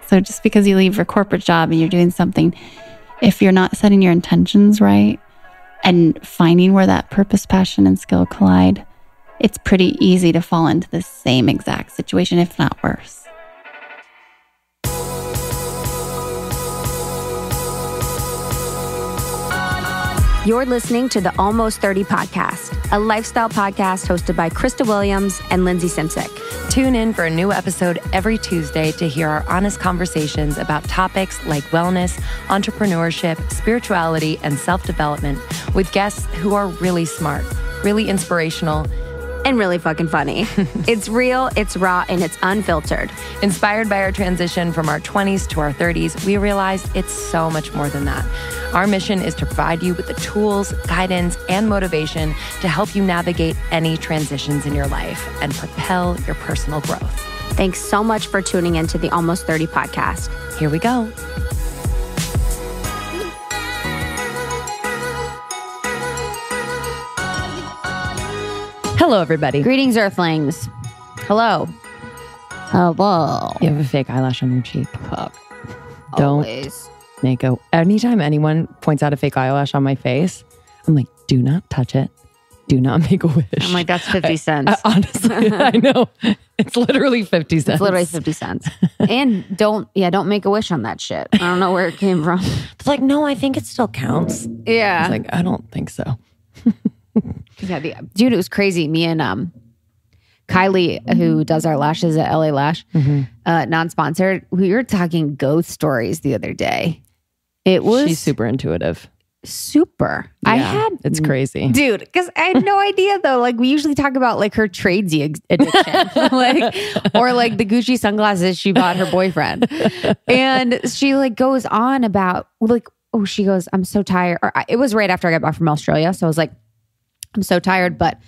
So just because you leave your corporate job and you're doing something, if you're not setting your intentions right and finding where that purpose, passion, and skill collide, it's pretty easy to fall into the same exact situation, if not worse. You're listening to the Almost 30 Podcast, a lifestyle podcast hosted by Krista Williams and Lindsay Simsick. Tune in for a new episode every Tuesday to hear our honest conversations about topics like wellness, entrepreneurship, spirituality, and self-development with guests who are really smart, really inspirational, and really fucking funny. It's real, it's raw, and it's unfiltered. Inspired by our transition from our 20s to our 30s, we realized it's so much more than that. Our mission is to provide you with the tools, guidance, and motivation to help you navigate any transitions in your life and propel your personal growth. Thanks so much for tuning into the Almost 30 Podcast. Here we go. Hello, everybody. Greetings, Earthlings. Hello. Hello. You have a fake eyelash on your cheek. Don't Always. make a... Anytime anyone points out a fake eyelash on my face, I'm like, do not touch it. Do not make a wish. I'm like, that's 50 cents. Honestly, I know. It's literally 50 cents. It's literally 50 cents. And don't make a wish on that shit. I don't know where it came from. It's like, no, I think it still counts. Yeah. It's like, I don't think so. Yeah, dude, it was crazy. Me and Kylie, who does our lashes at LA Lash, non-sponsored, we were talking ghost stories the other day. She's super intuitive. Super. Yeah, it's crazy. Dude, because I had no idea though. Like we usually talk about like her tradesy addiction. or like the Gucci sunglasses she bought her boyfriend. And she like goes on about like, oh, she goes, I'm so tired. It was right after I got back from Australia. So I was like, I'm so tired, but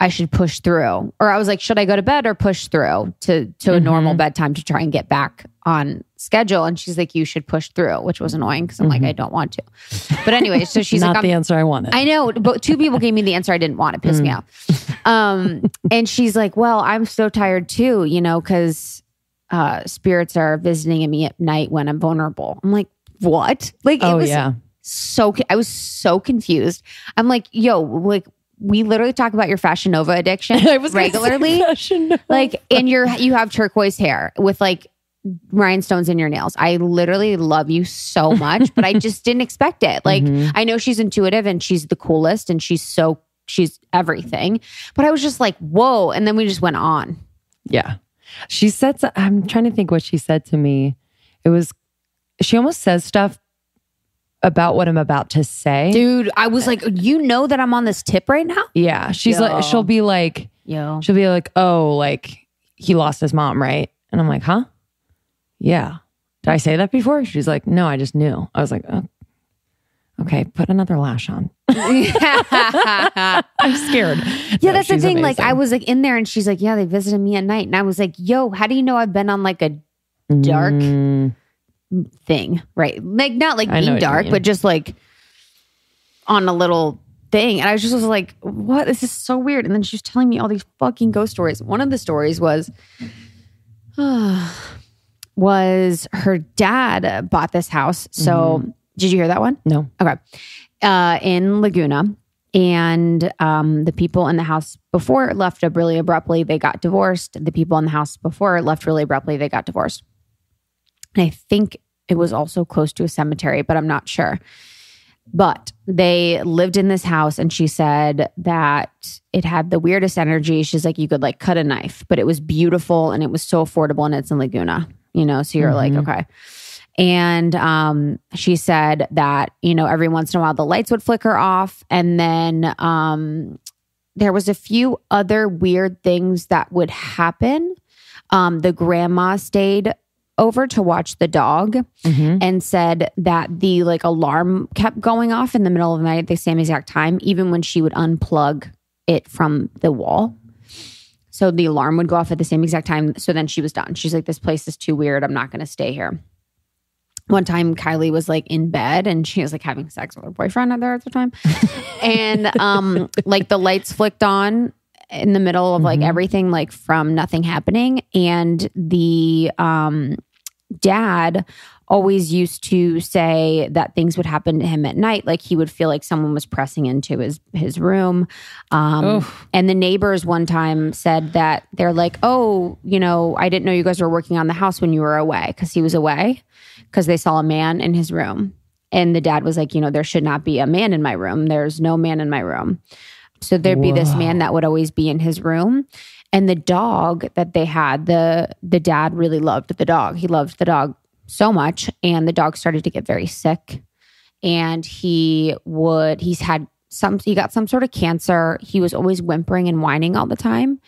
I should push through. Or I was like, should I go to bed or push through to a normal bedtime to try and get back on schedule? And she's like, you should push through, which was annoying because I'm like, I don't want to. But anyway, so she's not like, the answer I wanted. I know, but two people gave me the answer I didn't want. It pissed me off. And she's like, well, I'm so tired too, because spirits are visiting me at night when I'm vulnerable. I'm like, what? Like, it was I was so confused. I'm like, yo, like we literally talk about your Fashion Nova addiction regularly. Like, and you have turquoise hair with like rhinestones in your nails. I literally love you so much, but I just didn't expect it. Like, I know she's intuitive and she's the coolest and she's everything, but I was just like, whoa. And then we just went on. Yeah. She said, I'm trying to think what she said to me. She almost says stuff about what I'm about to say. Dude, I was like, you know that I'm on this tip right now? Yeah. She's like, she'll be like, oh, like he lost his mom, right? And I'm like, huh? Yeah. Did I say that before? She's like, no, I just knew. I was like, oh, okay, put another lash on. I'm scared. Yeah, that's the thing. Amazing. Like I was like in there and she's like, yeah, they visited me at night. And I was like, yo, how do you know I've been on like a dark thing, right? Like not like being dark, but just like on a little thing. And I was like, what? This is so weird. And then she was telling me all these fucking ghost stories. One of the stories was her dad bought this house. So did you hear that one? No. Okay. In Laguna. And the people in the house before left really abruptly. They got divorced. The people in the house before left really abruptly. They got divorced. And I think it was also close to a cemetery, but I'm not sure. But they lived in this house and she said that it had the weirdest energy. She's like, you could like cut a knife, but it was beautiful and it was so affordable and it's in Laguna, so you're like, okay. And she said that, every once in a while the lights would flicker off. And then there was a few other weird things that would happen. The grandma stayed over to watch the dog and said that the like alarm kept going off in the middle of the night at the same exact time, even when she would unplug it from the wall. So the alarm would go off at the same exact time. So then she was done. She's like, this place is too weird. I'm not going to stay here. One time Kylie was like in bed and she was like having sex with her boyfriend there at the time. And like the lights flicked on in the middle of like everything, like from nothing happening. And the dad always used to say that things would happen to him at night. Like he would feel like someone was pressing into his room. And the neighbors one time said that they're like, oh, I didn't know you guys were working on the house when you were away, because he was away, because they saw a man in his room. And the dad was like, there should not be a man in my room. There's no man in my room. So there'd be this man that would always be in his room. And the dog that they had, the dad really loved the dog. He loved the dog so much. And the dog started to get very sick. And he got some sort of cancer. He was always whimpering and whining all the time.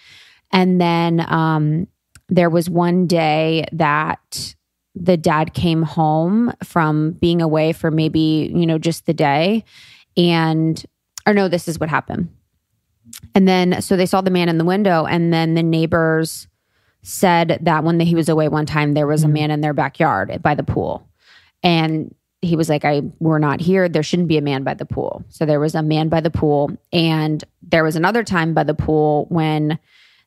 And then there was one day that the dad came home from being away for maybe, just the day. This is what happened. And then, so they saw the man in the window, and then the neighbors said that when he was away one time, there was a man in their backyard by the pool. And he was like, we're not here. There shouldn't be a man by the pool. So there was a man by the pool. And there was another time by the pool when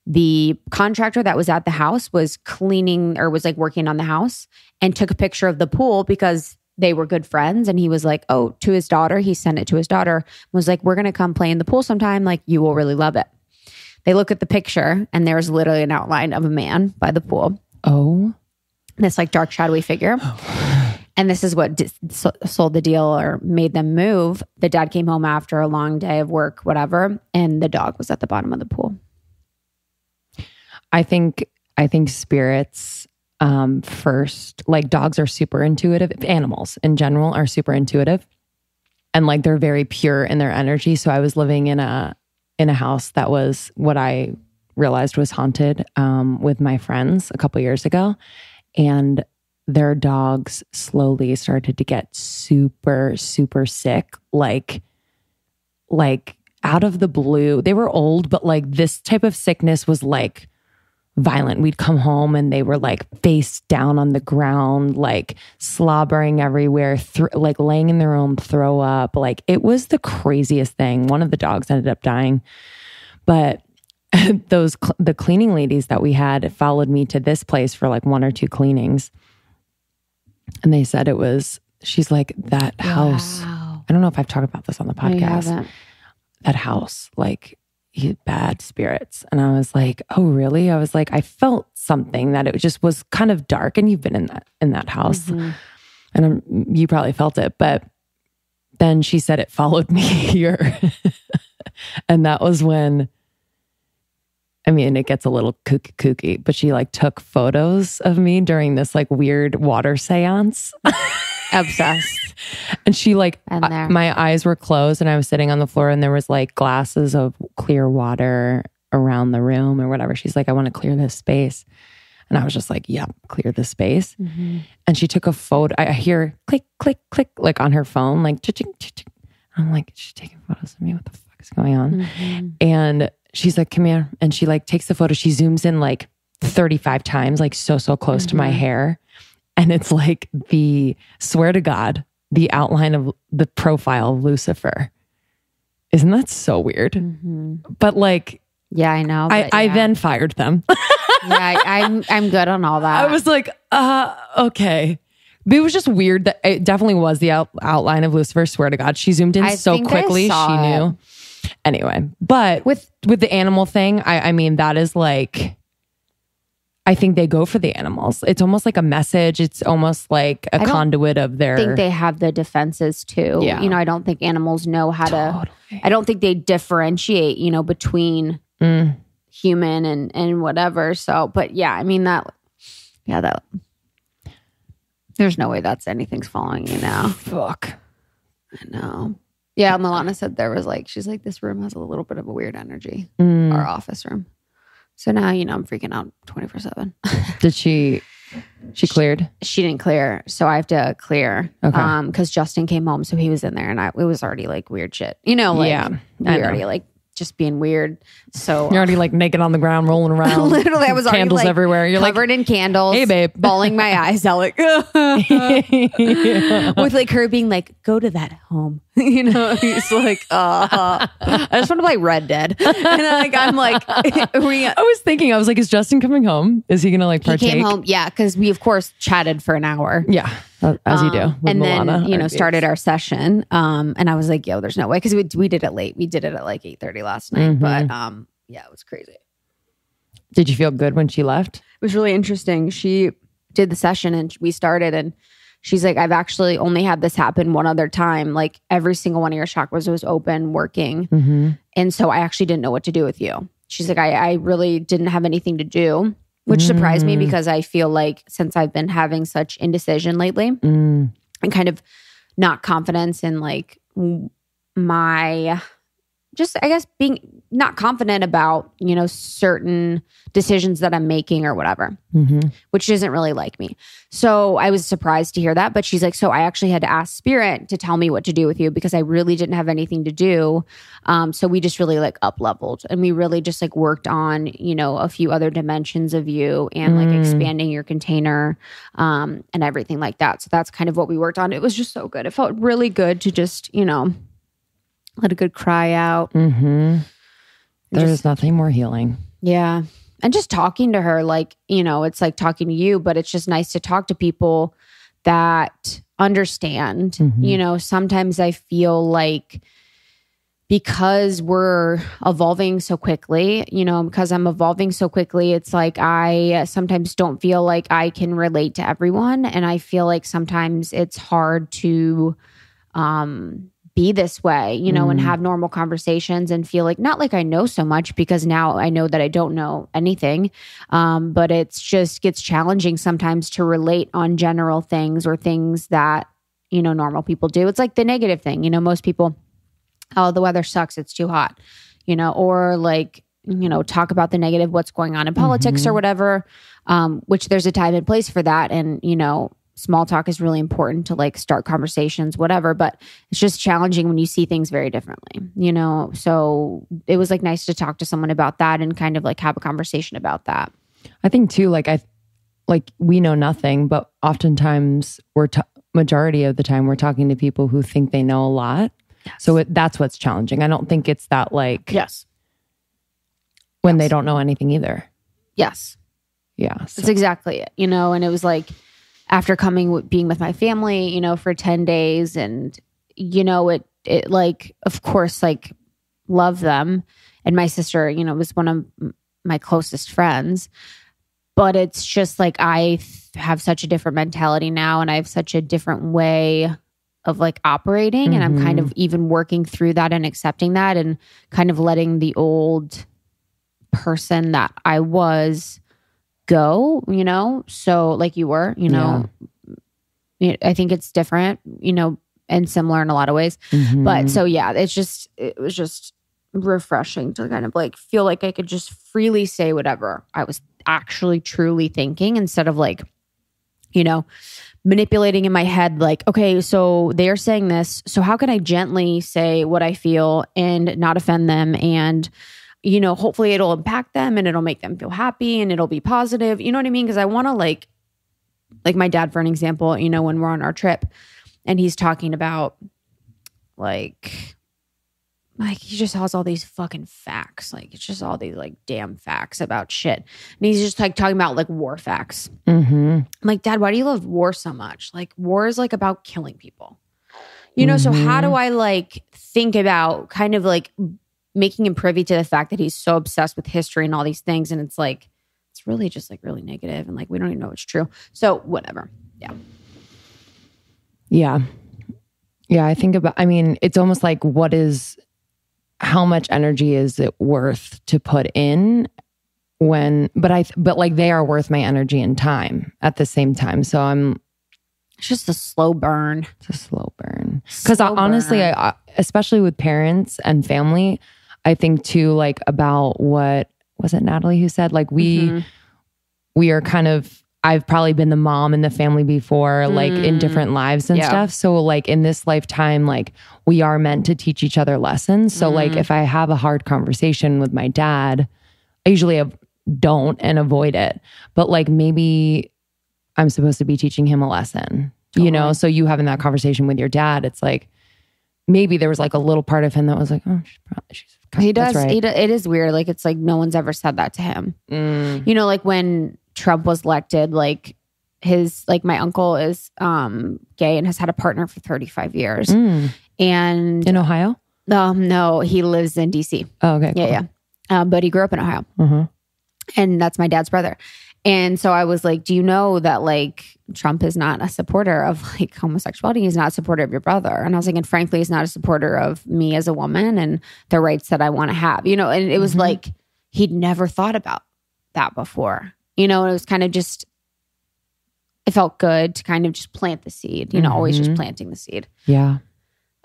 the contractor that was at the house was cleaning, or was like working on the house, and took a picture of the pool because they were good friends. And he was like, to his daughter, he sent it to his daughter, was like, we're going to come play in the pool sometime. Like, you will really love it. They look at the picture, and there's literally an outline of a man by the pool. Oh. This like dark, shadowy figure. And this is what sold the deal or made them move. The dad came home after a long day of work, whatever, and the dog was at the bottom of the pool. I think spirits, first, like dogs are super intuitive. Animals in general are super intuitive, and like they're very pure in their energy. So I was living in a house that was what I realized was haunted, with my friends a couple years ago, and their dogs slowly started to get super, super sick, like out of the blue. They were old, but like this type of sickness was like violent. We'd come home and they were like face down on the ground, like slobbering everywhere, like laying in their own throw up. Like it was the craziest thing. One of the dogs ended up dying, but the cleaning ladies that we had followed me to this place for like 1 or 2 cleanings. And they said she's like, that house. I don't know if I've talked about this on the podcast. That house, like, bad spirits. And I was like, oh, really? I was like, I felt something that it just was kind of dark. And you've been in that house. Mm-hmm. And you probably felt it. But then she said it followed me here. And that was when, I mean, it gets a little kooky, but she like took photos of me during this like weird water seance. Obsessed. And she like, my eyes were closed and I was sitting on the floor and there was like glasses of clear water around the room or whatever. She's like, I want to clear this space. And I was just like, yep, clear this space. Mm-hmm. And she took a photo. I hear click, click, click, like on her phone, like, cha-ching, cha-ching. I'm like, she's taking photos of me. What the fuck is going on? Mm-hmm. And she's like, come here. And she like takes the photo. She zooms in like 35 times, like so close to my hair. And it's like swear to God, the outline of the profile of Lucifer. Isn't that so weird? Mm-hmm. But like, yeah, I know. I then fired them. Yeah, I'm good on all that. I was like, okay. But it was just weird that it definitely was the outline of Lucifer. Swear to God, she zoomed in so quickly. She knew. Anyway, but with the animal thing, I mean, that is like, I think they go for the animals. It's almost like a message. It's almost like a conduit of their... I think they have the defenses too. Yeah. I don't think animals know how to... I don't think they differentiate, between human and whatever. So, but yeah, I mean that... Yeah, that... There's no way anything's following you now. Fuck. I know. Yeah, Milana said there was like... She's like, this room has a little bit of a weird energy. Our office room. So now, I'm freaking out 24/7. Did she cleared? She didn't clear. So I have to clear. Okay. Because Justin came home. So he was in there and it was already like weird shit. We were already like just being weird. So you're already like naked on the ground, rolling around. Literally, I was already candles like, everywhere. You're covered in candles. Hey, babe. Bawling my eyes out like, yeah. With like her being like, go to that home. You know, he's like, I just want to play Red Dead. And I'm like, I was thinking, is Justin coming home? Is he going to like partake? He came home, yeah, because we of course chatted for an hour. Yeah, as you do. And Milana, then, started our session. And I was like, yo, there's no way. Because we did it late. We did it at like 8:30 last night. But yeah, it was crazy. Did you feel good when she left? It was really interesting. She did the session and we started and she's like, I've actually only had this happen one other time. Like every single one of your chakras was open, working. And so I actually didn't know what to do with you. She's like, I really didn't have anything to do, which surprised me because I feel like since I've been having such indecision lately and kind of not confidence in like my... just, I guess, being not confident about, certain decisions that I'm making or whatever, which isn't really like me. So I was surprised to hear that. But she's like, so I actually had to ask Spirit to tell me what to do with you because I really didn't have anything to do. So we just really like up leveled and we really just like worked on, a few other dimensions of you and like expanding your container and everything like that. So that's kind of what we worked on. It was just so good. It felt really good to just, let a good cry out. There's nothing more healing. Yeah. And just talking to her, like, it's like talking to you, but it's just nice to talk to people that understand. Sometimes I feel like because we're evolving so quickly, because I'm evolving so quickly, it's like I sometimes don't feel like I can relate to everyone. And I feel like sometimes it's hard to be this way, and have normal conversations and feel like, not like I know so much because now I know that I don't know anything. But it's just gets challenging sometimes to relate on general things or things that, normal people do. It's like the negative thing, most people, oh, the weather sucks. It's too hot, or like, talk about the negative, what's going on in politics or whatever, which there's a time and place for that. And, small talk is really important to like start conversations, whatever, but it's just challenging when you see things very differently, So it was like nice to talk to someone about that and kind of like have a conversation about that. I think too, like we know nothing, but oftentimes majority of the time we're talking to people who think they know a lot. Yes. So that's what's challenging. I don't think it's that like, when they don't know anything either. Yes. Yeah. So. That's exactly it, and it was like, after being with my family, for 10 days and, it like, of course, like love them. And my sister, was one of my closest friends, but it's just like, I have such a different mentality now and I have such a different way of like operating. And I'm kind of even working through that and accepting that and kind of letting the old person that I was go, so like you were, I think it's different, and similar in a lot of ways. But so yeah, it was just refreshing to kind of like feel like I could just freely say whatever I was actually truly thinking instead of like, manipulating in my head, like, okay, so they're saying this, so how can I gently say what I feel and not offend them and hopefully it'll impact them and it'll make them feel happy and it'll be positive. You know what I mean? Because I want to like my dad, for an example, when we're on our trip and he's talking about like he just has all these fucking facts. Like it's just all these like damn facts about shit. And he's just like talking about like war facts. I'm like, Dad, why do you love war so much? Like war is like about killing people, So how do I like think about kind of like making him privy to the fact that he's so obsessed with history and all these things. And it's like, it's really just like really negative and like, we don't even know it's true. So whatever. Yeah. Yeah. Yeah. It's almost like how much energy is it worth to put in but like they are worth my energy and time at the same time. So it's just a slow burn. It's a slow burn. Because honestly, I, especially with parents and family, I think too, like about what was it, Natalie, who said, like we are kind of, I've probably been the mom in the family before, like in different lives and stuff. So like in this lifetime, like we are meant to teach each other lessons. So like if I have a hard conversation with my dad, I usually don't and avoid it. But like maybe I'm supposed to be teaching him a lesson, So you having that conversation with your dad, it's like, maybe there was like a little part of him that was like, oh, she's he does. Right. It is weird. Like, it's like no one's ever said that to him. You know, like when Trump was elected, like my uncle is gay and has had a partner for 35 years. And in Ohio? No, he lives in DC. Oh, okay. Cool. Yeah. But he grew up in Ohio. And that's my dad's brother. And so I was like, do you know that like Trump is not a supporter of like homosexuality? He's not a supporter of your brother. And I was like, and frankly, he's not a supporter of me as a woman and the rights that I want to have, you know? And it was like, he'd never thought about that before, you know? And it was kind of just, it felt good to kind of just plant the seed, you know, always just planting the seed. Yeah.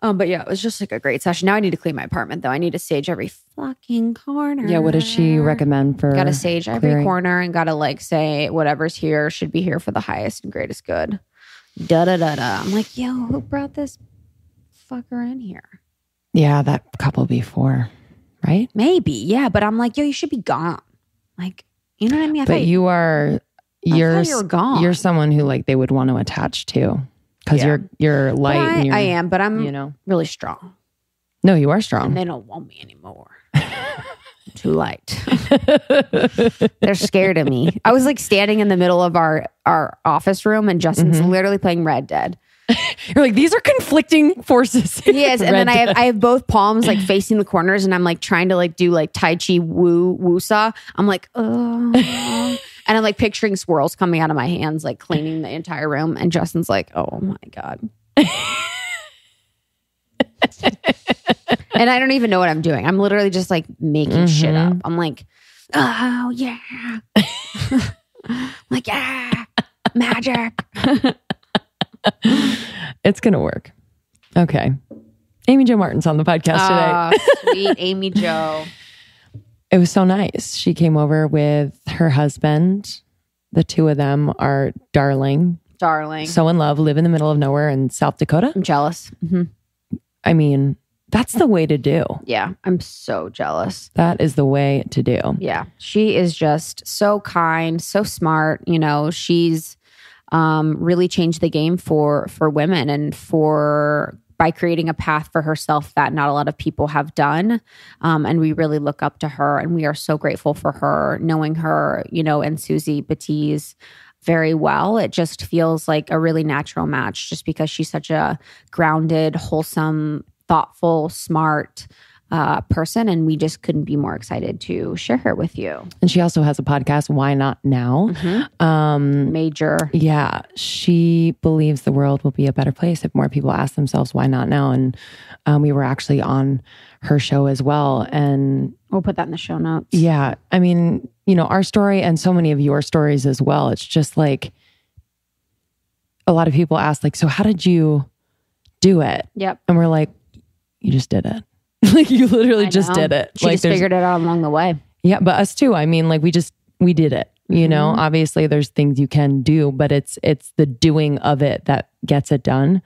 But yeah, it was just like a great session. Now I need to clean my apartment though. I need to sage every fucking corner. Yeah. What does she recommend for Gotta sage every clearing? corner and gotta like say whatever's here should be here for the highest and greatest good. Da-da-da-da. I'm like, yo, who brought this fucker in here? Yeah, that couple before, right? Maybe, yeah. But I'm like, yo, you should be gone. Like, you know what I mean? But you are, you're gone. You're someone who like they would want to attach to. Because you're light. And I am, but I'm really strong. No, you are strong. And they don't want me anymore. Too light. They're scared of me. I was like standing in the middle of our office room and Justin's literally playing Red Dead. You're like, these are conflicting forces. Yes, and then I have both palms like facing the corners and I'm like trying to like do like Tai Chi Wusa. I'm like, oh. And I'm like picturing swirls coming out of my hands, like cleaning the entire room. And Justin's like, oh my God. And I don't even know what I'm doing. I'm literally just like making shit up. I'm like, oh yeah. Like, yeah, magic. It's going to work. Okay. Amy Jo Martin's on the podcast today. Sweet Amy Jo. It was so nice. She came over with her husband. The two of them are darling. So in love, live in the middle of nowhere in South Dakota. I'm jealous. I mean, that's the way to do. Yeah, I'm so jealous. That is the way to do. Yeah, she is just so kind, so smart. You know, she's really changed the game for women and by creating a path for herself that not a lot of people have done. And we really look up to her and we are so grateful for her, knowing her, you know, and Susie Batiz very well. It just feels like a really natural match just because she's such a grounded, wholesome, thoughtful, smart person. And we just couldn't be more excited to share her with you. And she also has a podcast, Why Not Now? Major. Yeah. She believes the world will be a better place if more people ask themselves, why not now? And we were actually on her show as well. And we'll put that in the show notes. Yeah. I mean, you know, our story and so many of your stories as well. It's just like a lot of people ask like, so how did you do it? Yep. And we're like, you just did it. Like you literally just did it. She like just figured it out along the way. Yeah, but us too. I mean, like we did it. You know, obviously there's things you can do, but it's the doing of it that gets it done.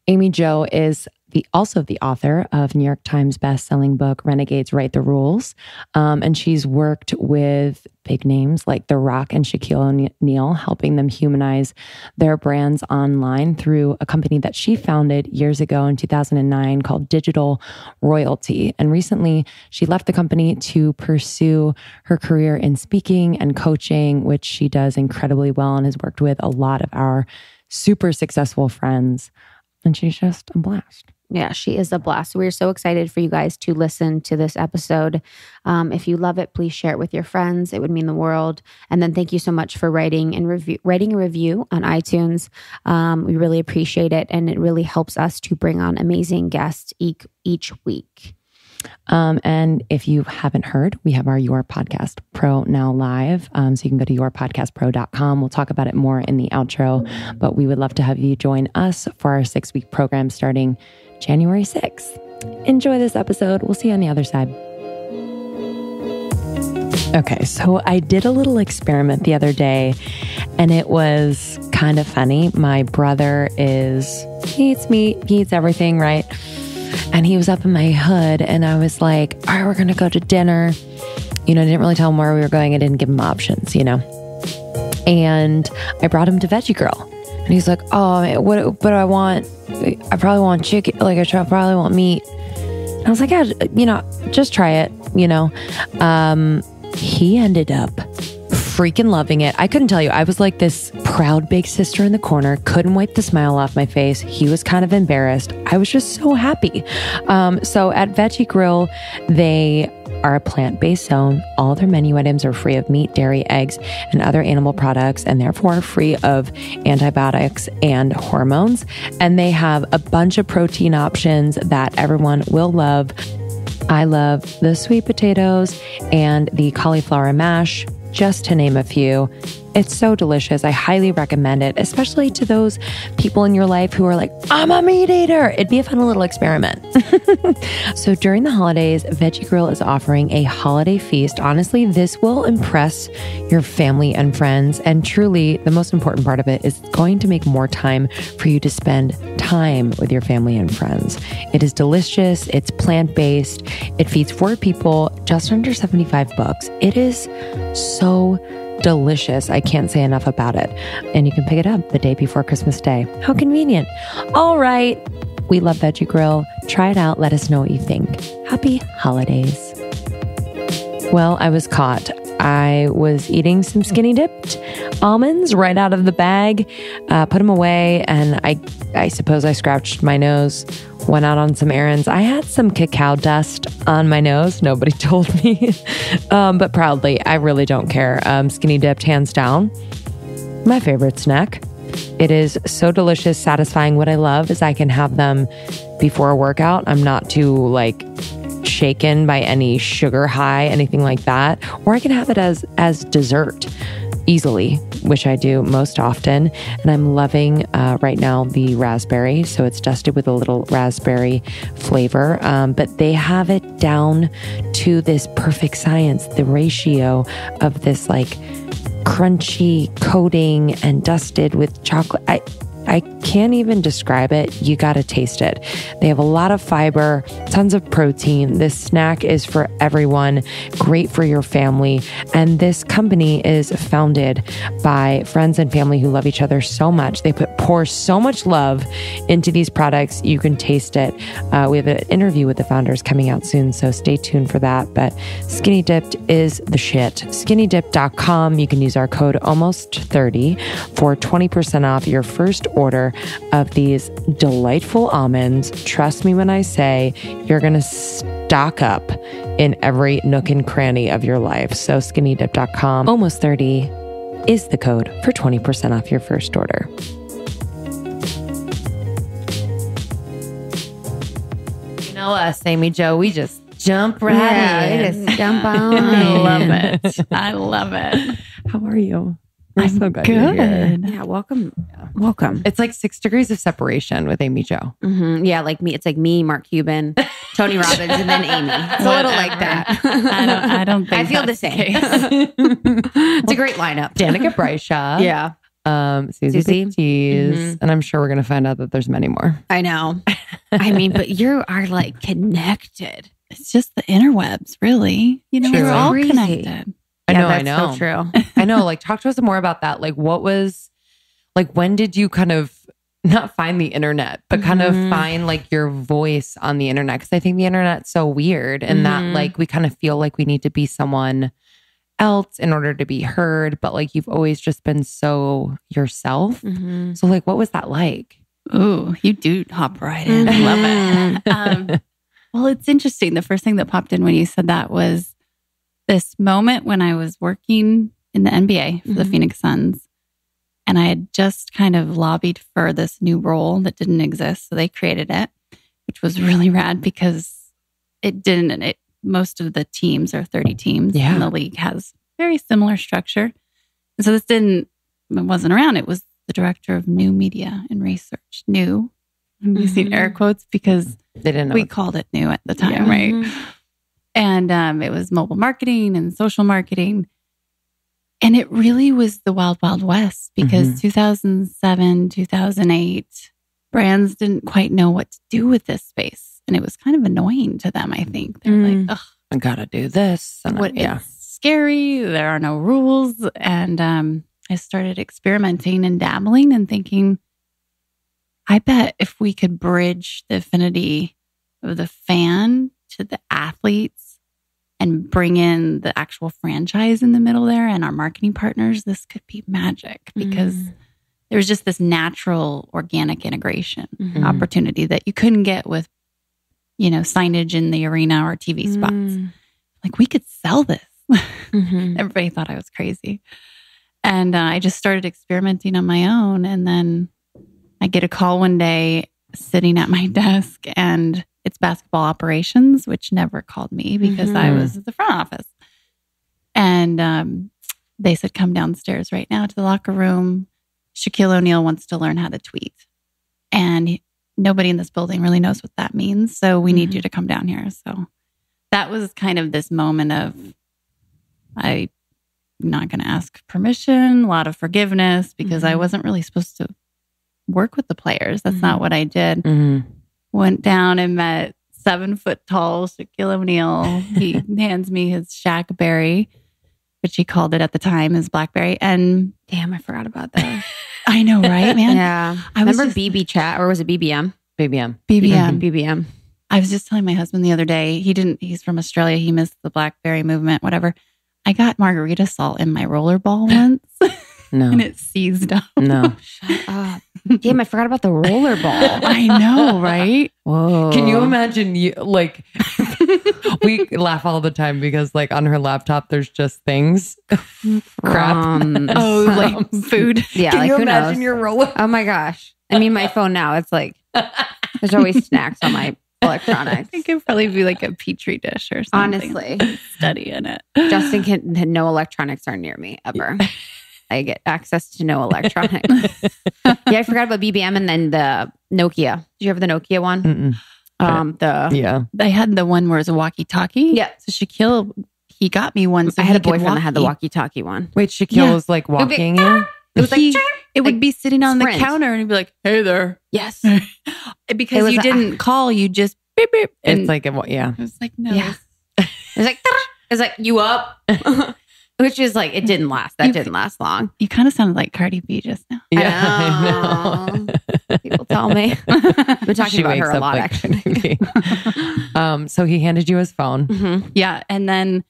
Amy Jo is also the author of New York Times bestselling book, Renegades Write the Rules. And she's worked with big names like The Rock and Shaquille O'Neal, helping them humanize their brands online through a company that she founded years ago in 2009 called Digital Royalty. And recently she left the company to pursue her career in speaking and coaching, which she does incredibly well and has worked with a lot of our super successful friends. And she's just a blast. Yeah, she is a blast. We're so excited for you guys to listen to this episode. If you love it, please share it with your friends. It would mean the world. And then thank you so much for writing a review on iTunes. We really appreciate it. And it really helps us to bring on amazing guests each week. And if you haven't heard, we have our Your Podcast Pro now live. So you can go to yourpodcastpro.com. We'll talk about it more in the outro, but we would love to have you join us for our 6-week program starting January 6th. Enjoy this episode. We'll see you on the other side. Okay, so I did a little experiment the other day and it was kind of funny. My brother he eats meat, he eats everything, right? And he was up in my hood and I was like, all right, we're going to go to dinner. You know, I didn't really tell him where we were going. I didn't give him options, you know. And I brought him to Veggie Girl. And he's like, oh, what do I want? I probably want chicken. Like, I probably want meat. And I was like, yeah, just try it, He ended up freaking loving it. I couldn't tell you. I was like this proud big sister in the corner, couldn't wipe the smile off my face. He was kind of embarrassed. I was just so happy. So at Veggie Grill, they are a plant-based zone. All their menu items are free of meat, dairy, eggs, and other animal products, and therefore free of antibiotics and hormones. And they have a bunch of protein options that everyone will love. I love the sweet potatoes and the cauliflower mash, just to name a few. It's so delicious. I highly recommend it, especially to those people in your life who are like, I'm a meat eater. It'd be a fun little experiment. So during the holidays, Veggie Grill is offering a holiday feast. Honestly, this will impress your family and friends. And truly, the most important part of it is going to make more time for you to spend time with your family and friends. It is delicious. It's plant-based. It feeds 4 people, just under $75. It is so delicious. I can't say enough about it. And you can pick it up the day before Christmas Day. How convenient. All right. We love Veggie Grill. Try it out. Let us know what you think. Happy holidays. Well, I was caught. I was eating some skinny dipped almonds right out of the bag, put them away, and I suppose I scratched my nose, went out on some errands. I had some cacao dust on my nose. Nobody told me, but proudly, I really don't care. Skinny dipped, hands down, my favorite snack. It is so delicious, satisfying. What I love is I can have them before a workout. I'm not too shaken by any sugar high, anything like that. Or I can have it as dessert easily, which I do most often. And I'm loving right now the raspberry. So it's dusted with a little raspberry flavor. But they have it down to this perfect science, the ratio of this crunchy coating and dusted with chocolate. I can't even describe it. You got to taste it. They have a lot of fiber, tons of protein. This snack is for everyone, great for your family. And this company is founded by friends and family who love each other so much. They pour so much love into these products. You can taste it. We have an interview with the founders coming out soon, so stay tuned for that. But Skinny Dipped is the shit. SkinnyDip.com. You can use our code almost30 for 20% off your first order of these delightful almonds. Trust me when I say you're going to stock up in every nook and cranny of your life. So SkinnyDip.com, almost30 is the code for 20% off your first order. You know us, Amy Jo, we just jump right in. Just jump on. I love it. I love it. How are you? I'm so glad you're here. Yeah, welcome. Welcome. It's like 6 degrees of separation with Amy Jo. Mm-hmm. Yeah, like me. It's like me, Mark Cuban, Tony Robbins, and then Amy. It's a little like that. I don't think I feel the same. It's a great lineup. Danica Bryshaw. Yeah. Susie Baptiste. Mm-hmm. And I'm sure we're going to find out that there's many more. I know. I mean, but you are connected. It's just the interwebs, really. We're all Crazy. Connected. I know. So true. I know. Talk to us more about that. What was, when did you kind of not find the internet, but kind of find your voice on the internet? Because I think the internet's so weird and that we kind of feel like we need to be someone else in order to be heard. But you've always just been so yourself. Mm-hmm. So what was that like? Ooh, you do hop right in. I love it. Well, it's interesting. The first thing that popped in when you said that was this moment when I was working in the NBA for the Phoenix Suns. And I had just kind of lobbied for this new role that didn't exist. So they created it, which was really rad because it didn't. Most of the teams are 30 teams. Yeah. And the league has very similar structure. And so it wasn't around. It was the director of new media and research. New. I'm using air quotes because they didn't know we called it new at the time, right? And it was mobile marketing and social marketing. And it really was the wild, wild west because 2007, 2008, brands didn't quite know what to do with this space. And it was kind of annoying to them, I think. They're like, ugh, I gotta do this. And it's scary. There are no rules. And I started experimenting and dabbling and thinking, I bet if we could bridge the affinity of the fan to the athletes and bring in the actual franchise in the middle there and our marketing partners, this could be magic because there's just this natural organic integration opportunity that you couldn't get with, signage in the arena or TV spots. Like, we could sell this. Everybody thought I was crazy. And I just started experimenting on my own. And then I get a call one day sitting at my desk, and it's basketball operations, which never called me because I was at the front office. And they said, come downstairs right now to the locker room. Shaquille O'Neal wants to learn how to tweet. And nobody in this building really knows what that means. So we need you to come down here. So that was kind of this moment of, I'm not going to ask permission, a lot of forgiveness, because I wasn't really supposed to work with the players. That's not what I did. Went down and met 7 foot tall Shaquille O'Neal. He hands me his Shaq berry, which he called it at the time his Blackberry. And damn, I forgot about that. I know, right, man? Yeah. I remember BB chat, or was it BBM? BBM. BBM. I was just telling my husband the other day, he's from Australia. He missed the Blackberry movement, whatever. I got margarita salt in my rollerball once. No. And it seized up. No. Shut up. Damn, I forgot about the rollerball. I know, right? Whoa. Can you imagine we laugh all the time because on her laptop, there's just things. Crap. Like food. Yeah. Can you who imagine knows? your roller? Oh my gosh. I mean, my phone now, it's like, there's always snacks on my electronics. It could probably be like a petri dish or something. Honestly. Study in it. Justin no electronics are near me ever. I get access to no electronics. Yeah, I forgot about BBM and then the Nokia. Did you have the Nokia one? I had the one where it was a walkie-talkie. Yeah. So Shaquille, he got me one. So I had a boyfriend that had the walkie-talkie one. Wait, Shaquille was walking in? It was it would be sitting on Sprint. the counter and he'd be like, hey there. Yes. Because you didn't call, you just beep, beep. And It's like, yeah. I was like, no. Yeah. It's like, you up? Which is like, it didn't last. That didn't last long. You kind of sounded like Cardi B just now. Yeah, I know. People tell me. I've been talking about her a lot, actually. So he handed you his phone. Yeah. And then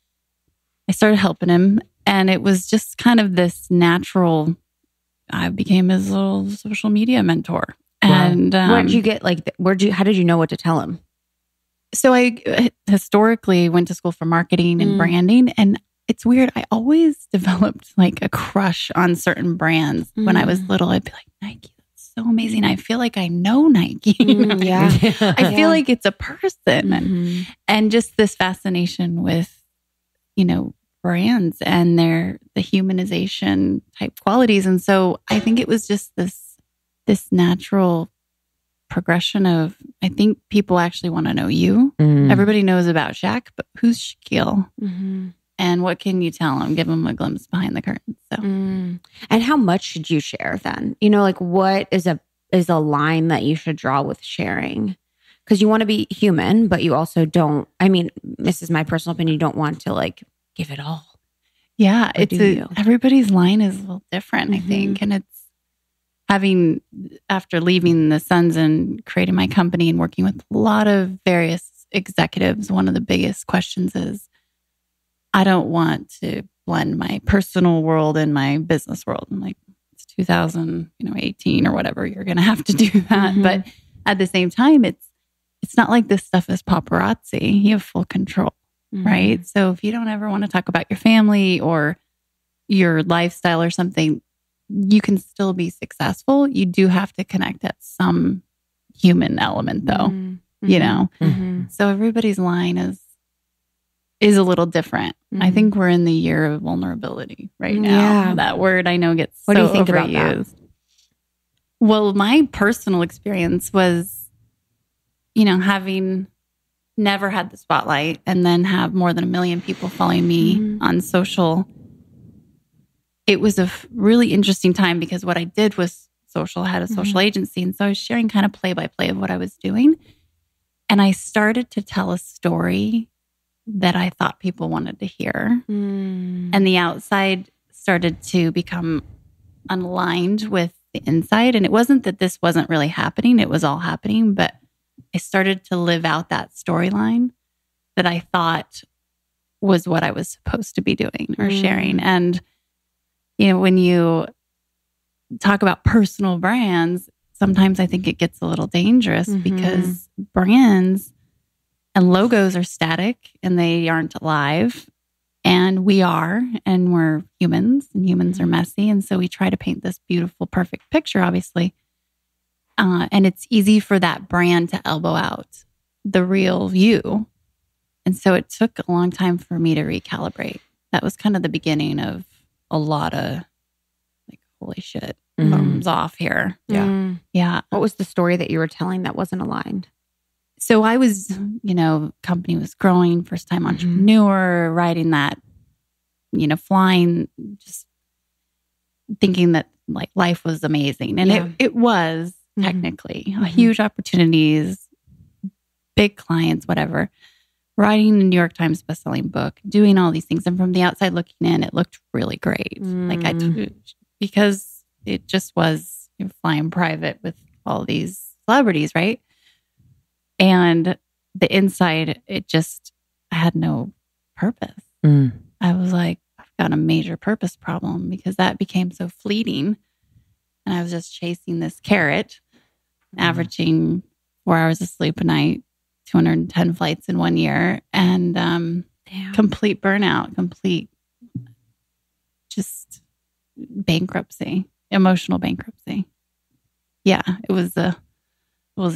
I started helping him. And it was just kind of this natural, I became his little social media mentor. And where did you get how did you know what to tell him? So I historically went to school for marketing and branding. And it's weird. I always developed a crush on certain brands. When I was little, I'd be like, Nike, that's so amazing. I feel like I know Nike. Yeah. I feel like it's a person. And just this fascination with, brands and the humanization type qualities. And so I think it was just this natural progression of, I think people actually want to know you. Everybody knows about Shaq, but who's Shaquille? And what can you tell them? Give them a glimpse behind the curtain. So, and how much should you share then? What is a line that you should draw with sharing? Because you want to be human, but you also don't. I mean, this is my personal opinion. You don't want to give it all. Yeah, you? Everybody's line is a little different, I think, and it's after leaving the Suns and creating my company and working with a lot of various executives. One of the biggest questions is, I don't want to blend my personal world and my business world. I'm like, it's 2018 or whatever. You're going to have to do that. But at the same time, it's not like this stuff is paparazzi. You have full control, right? So if you don't ever want to talk about your family or your lifestyle or something, you can still be successful. You do have to connect at some human element though, So everybody's line is a little different. I think we're in the year of vulnerability right now. Yeah. That word I know gets What so do you think about overused. Well, my personal experience was, having never had the spotlight and then have more than 1 million people following me on social. It was a really interesting time because what I did was social, had a social agency. And so I was sharing kind of play by play of what I was doing. And I started to tell a story that I thought people wanted to hear. And the outside started to become unaligned with the inside. And it wasn't that this wasn't really happening. It was all happening, but I started to live out that storyline that I thought was what I was supposed to be doing or sharing. And, when you talk about personal brands, sometimes I think it gets a little dangerous because brands and logos are static and they aren't alive. And we are, and we're humans, and humans are messy. And so we try to paint this beautiful, perfect picture, obviously. And it's easy for that brand to elbow out the real you. And so it took a long time for me to recalibrate. That was kind of the beginning of a lot of like, holy shit, thumbs off here. Yeah. Yeah. What was the story that you were telling that wasn't aligned? So I was, company was growing, first time entrepreneur, riding that, flying, just thinking that like life was amazing. And it was technically huge opportunities, big clients, whatever, writing a New York Times bestselling book, doing all these things. And from the outside looking in, it looked really great. Because it just was flying private with all these celebrities, right? And the inside, I had no purpose. I was like, I've got a major purpose problem because that became so fleeting. And I was just chasing this carrot, averaging 4 hours of sleep a night, 210 flights in 1 year, and complete burnout, complete just bankruptcy, emotional bankruptcy. Yeah, it was a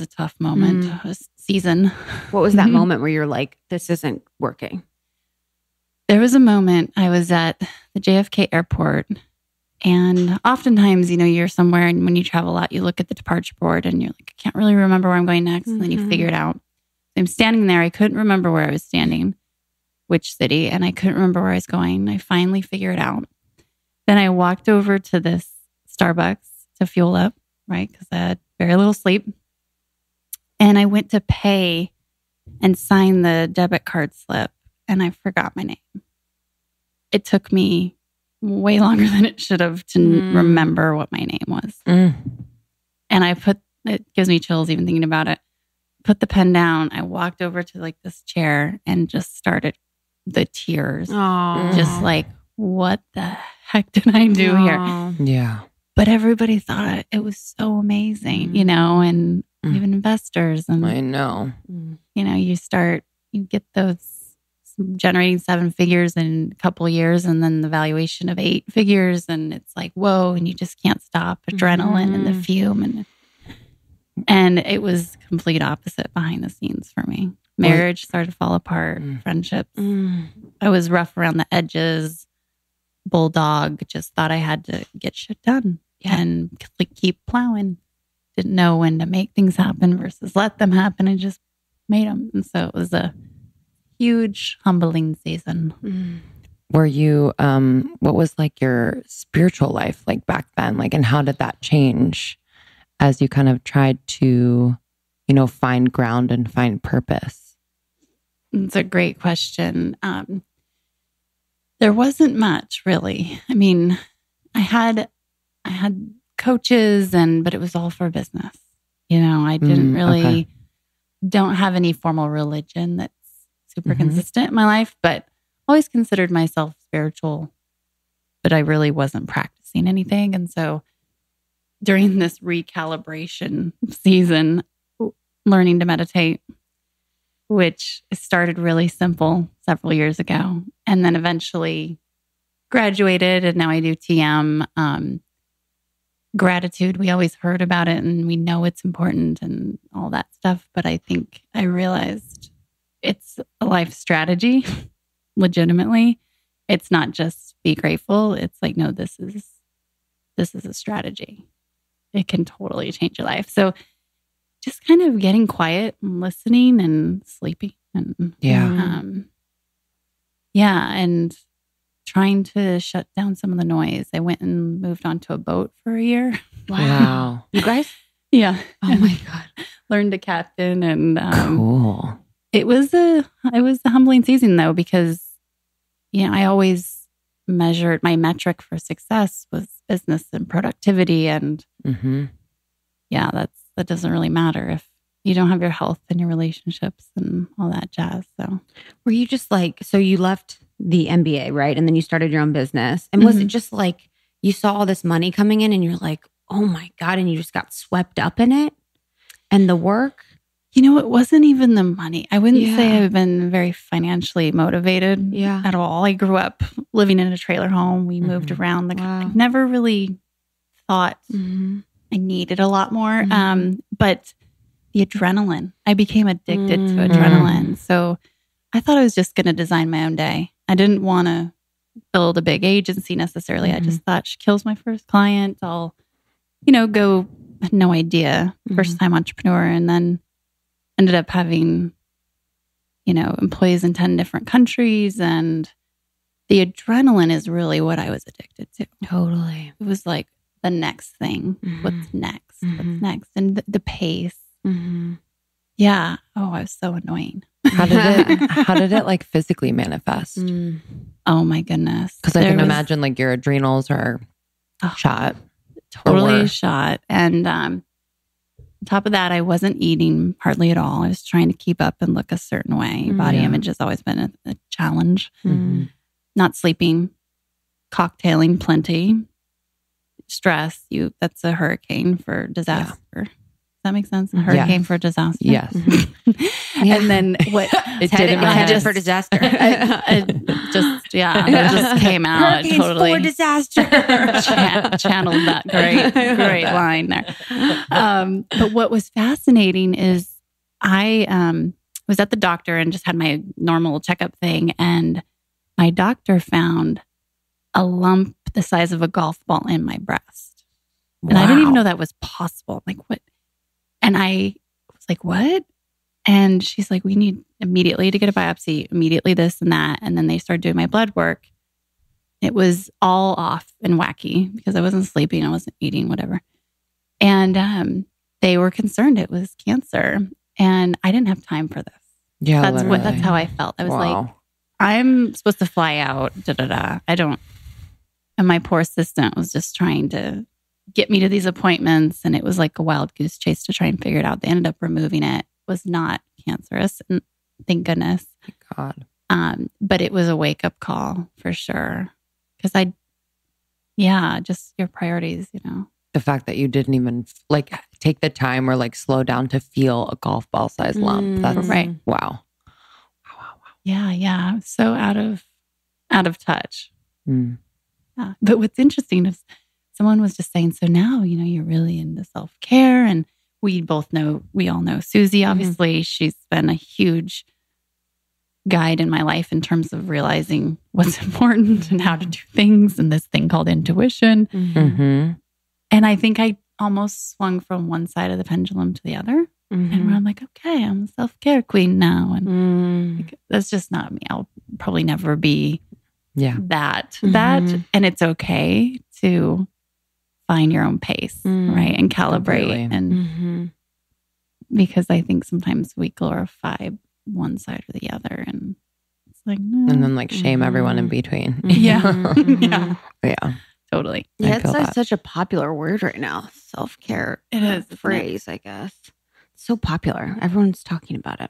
tough moment, a season. What was that moment where you're like, this isn't working? There was a moment I was at the JFK airport, and oftentimes, you're somewhere, and when you travel a lot, you look at the departure board and you're like, I can't really remember where I'm going next. And then you figure it out. I'm standing there. I couldn't remember where I was standing, which city, and I couldn't remember where I was going. I finally figured it out. Then I walked over to this Starbucks to fuel up, right? Because I had very little sleep. And I went to pay and sign the debit card slip, and I forgot my name. It took me way longer than it should have to remember what my name was. And it gives me chills even thinking about it. Put the pen down. I walked over to like this chair and just started the tears. Just like, what the heck did I do here? Yeah. But everybody thought it was so amazing, and even investors. And I know. You get those generating 7 figures in a couple of years, and then the valuation of 8 figures. And it's like, whoa, and you just can't stop. Adrenaline and the fume. And it was complete opposite behind the scenes for me. Marriage started to fall apart, friendships. I was rough around the edges, bulldog, just thought I had to get shit done and keep plowing. Didn't know when to make things happen versus let them happen. I just made them. And so it was a huge humbling season. Were you, what was like your spiritual life like back then? Like, and how did that change as you kind of tried to, find ground and find purpose? It's a great question. There wasn't much really. I mean, I had coaches but it was all for business. I didn't really, don't have any formal religion that's super consistent in my life, but always considered myself spiritual, but I really wasn't practicing anything. And so during this recalibration season, learning to meditate, which started really simple several years ago, and then eventually graduated, and now I do TM. Gratitude, we always heard about it and we know it's important and all that stuff, but I think I realized it's a life strategy. Legitimately, it's not just be grateful. It's like, no, this is a strategy. It can totally change your life. So just kind of getting quiet and listening and sleeping and and trying to shut down some of the noise. I went and moved onto a boat for a year. Wow. You guys? Yeah. Oh my God. Learned to captain, and cool. It was a humbling season though, because I always measured, my metric for success was business and productivity. And that doesn't really matter if you don't have your health and your relationships and all that jazz. So were you just like, so you left the MBA, right? And then you started your own business. And was it just like, you saw all this money coming in and you're like, oh my God, and you just got swept up in it and the work? It wasn't even the money. I wouldn't say I've been very financially motivated at all. I grew up living in a trailer home. We moved around. I never really thought I needed a lot more. But the adrenaline, I became addicted to adrenaline. So I thought I was just going to design my own day. I didn't want to build a big agency necessarily. I just thought, she kills my first client, I'll, go, no idea, first time entrepreneur. And then ended up having, employees in 10 different countries. And the adrenaline is really what I was addicted to. Totally. It was like the next thing. What's next? What's next? And the pace. Yeah. Oh, I was so annoying. How did it like physically manifest? Oh my goodness. Because I can imagine like your adrenals are shot. Totally shot. And on top of that, I wasn't eating hardly at all. I was trying to keep up and look a certain way. Body image has always been a challenge. Not sleeping, cocktailing plenty, stress. That's a hurricane for disaster. Does that make sense? A hurricane for disaster. Yes. And then what? It headed for disaster. It just came out. Hurricanes Totally for disaster. Channeled that great line there. But what was fascinating is I was at the doctor and just had my normal checkup thing, and my doctor found a lump the size of a golf ball in my breast, and I didn't even know that was possible. I'm like, what? And I was like, what? And she's like, we need immediately to get a biopsy, immediately this and that. And then they started doing my blood work. It was all off and wacky because I wasn't sleeping, I wasn't eating, whatever. And they were concerned it was cancer. And I didn't have time for this. Yeah, that's how I felt. I was like, I'm supposed to fly out, I don't. And my poor assistant was just trying to get me to these appointments. And it was like a wild goose chase to try and figure it out. They ended up removing it. It was not cancerous. And thank goodness. Thank God. But it was a wake up call for sure. Because just your priorities, The fact that you didn't even like take the time or like slow down to feel a golf ball size lump. That's right. Wow. Yeah. So out of touch. Yeah. But what's interesting is someone was just saying, so now, you're really into self-care. And we all know Susie, obviously. She's been a huge guide in my life in terms of realizing what's important and how to do things and this thing called intuition. And I think I almost swung from one side of the pendulum to the other. And where I'm like, okay, I'm a self-care queen now. And like, that's just not me. I'll probably never be that. And it's okay to find your own pace, right? And calibrate. Completely. And because I think sometimes we glorify one side or the other. And it's like, no. And then like shame everyone in between. Yeah. Totally. Yeah, it's like such a popular word right now. Self-care. It is. Phrase, I guess. It's so popular. Everyone's talking about it.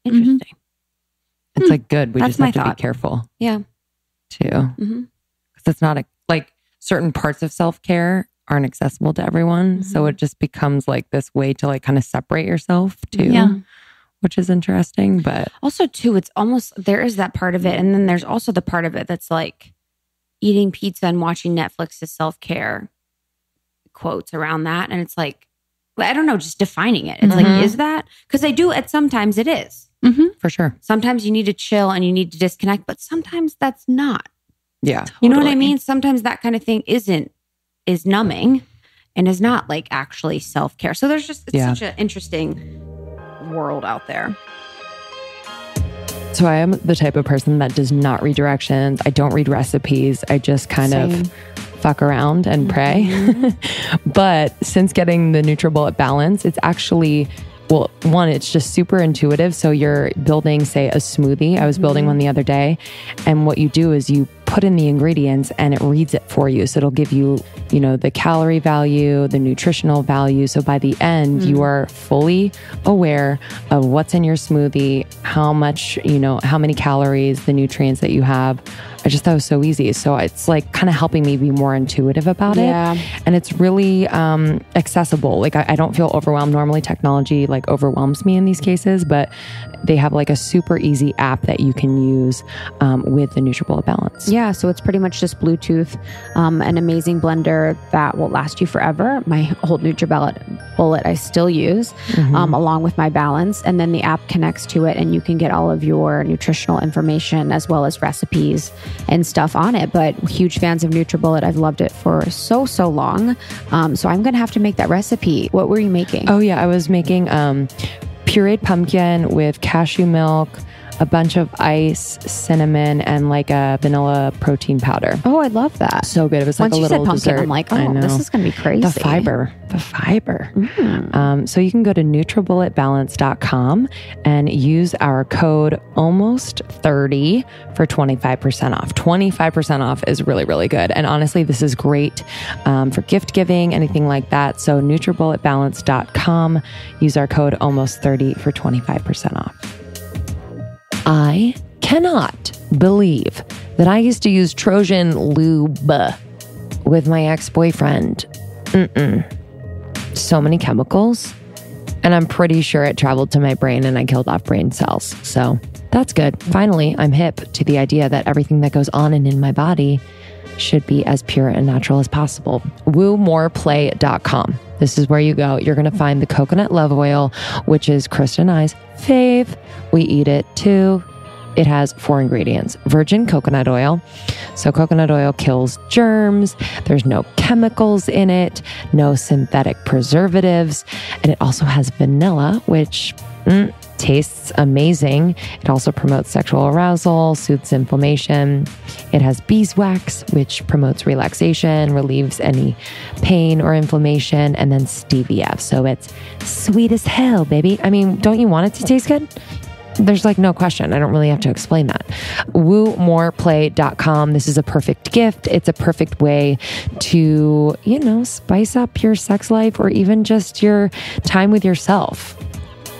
Interesting. It's like good. We That's just have to thought. be careful. Yeah. Too. Because it's not like certain parts of self-care aren't accessible to everyone. So it just becomes like this way to like kind of separate yourself too. Yeah. Which is interesting. But also too, it's almost, there is that part of it. And then there's also the part of it that's like eating pizza and watching Netflix is self-care, quotes around that. And it's like, I don't know, just defining it. It's like, is that? Because sometimes it is. For sure. Sometimes you need to chill and you need to disconnect, but sometimes that's not. Yeah. You know what I mean? Sometimes that kind of thing is numbing and is not like actually self-care. So there's just, it's such an interesting world out there. So I am the type of person that does not read directions. I don't read recipes. I just kind of fuck around and pray. But since getting the NutriBullet Balance, it's actually, well, one, it's just super intuitive. So you're building, say, a smoothie. I was building one the other day. And what you do is you put in the ingredients and it reads it for you. So it'll give you, the calorie value, the nutritional value. So by the end, you are fully aware of what's in your smoothie, how much, how many calories, the nutrients that you have. I just thought it was so easy. So it's like kind of helping me be more intuitive about it. And it's really accessible. Like I don't feel overwhelmed. Normally technology like overwhelms me in these cases, but they have like a super easy app that you can use with the NutriBullet Balance. Yeah. So it's pretty much just Bluetooth, an amazing blender that will last you forever. My old NutriBullet I still use along with my balance. And then the app connects to it and you can get all of your nutritional information as well as recipes and stuff on it. But huge fans of NutriBullet. I've loved it for so long. So I'm going to have to make that recipe. What were you making? Oh yeah. I was making pureed pumpkin with cashew milk, a bunch of ice, cinnamon, and like a vanilla protein powder. Oh, I love that. So good. It was like Once a little you said pumpkin, dessert. I'm like, oh, this is going to be crazy. The fiber. So you can go to NutriBulletBalance.com and use our code almost30 for 25% off. 25% off is really, really good. And honestly, this is great for gift giving, anything like that. So NutriBulletBalance.com, use our code almost30 for 25% off. I cannot believe that I used to use Trojan lube with my ex-boyfriend. So many chemicals. And I'm pretty sure it traveled to my brain and I killed off brain cells. So that's good. Finally, I'm hip to the idea that everything that goes on and in my body should be as pure and natural as possible. WooMorePlay.com. This is where you go. You're going to find the coconut love oil, which is Krista and I's fave. We eat it too. It has 4 ingredients. Virgin coconut oil. So coconut oil kills germs. There's no chemicals in it, no synthetic preservatives. And it also has vanilla, which tastes amazing. It also promotes sexual arousal, soothes inflammation. It has beeswax, which promotes relaxation, relieves any pain or inflammation, and then stevia. So it's sweet as hell, baby. I mean, don't you want it to taste good? There's like no question. I don't really have to explain that. WooMorePlay.com. This is a perfect gift. It's a perfect way to, spice up your sex life or even just your time with yourself.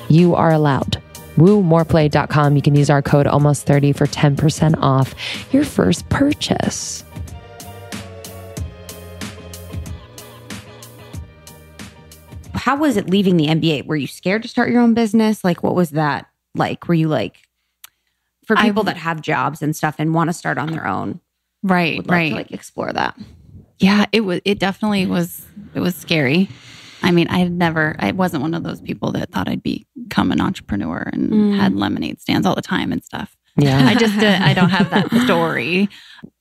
You are allowed. WooMorePlay.com. You can use our code almost30 for 10% off your first purchase. How was it leaving the NBA? Were you scared to start your own business? Like, what was that like? Were you like, for people that have jobs and stuff and want to start on their own? Right, would love to like explore that. Yeah, it definitely was. It was scary. I mean, I wasn't one of those people that thought I'd become an entrepreneur and had lemonade stands all the time and stuff. Yeah. I don't have that story.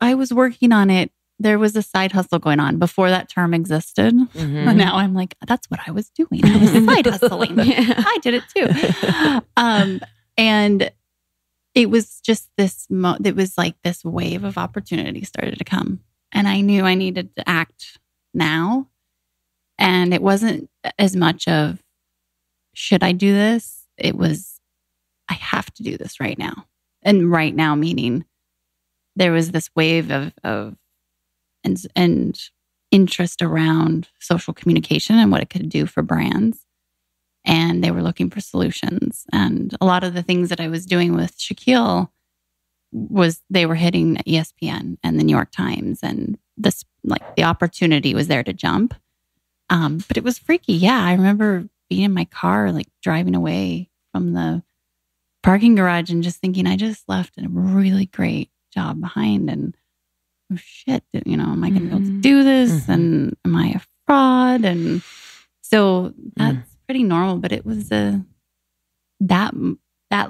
I was working on it. There was a side hustle going on before that term existed. But now I'm like, that's what I was doing. I was side hustling. I did it too. And it was just it was like this wave of opportunity started to come. And I knew I needed to act now. And it wasn't as much of, should I do this? It was, I have to do this right now. And right now, meaning there was this wave of interest around social communication and what it could do for brands. And they were looking for solutions. And a lot of the things that I was doing with Shaquille they were hitting ESPN and the New York Times. And this, like, the opportunity was there to jump. But it was freaky. Yeah. I remember being in my car, like driving away from the parking garage and just thinking, I just left a really great job behind. And oh shit, am I going to be able to do this? And am I a fraud? And so that's pretty normal, but it was that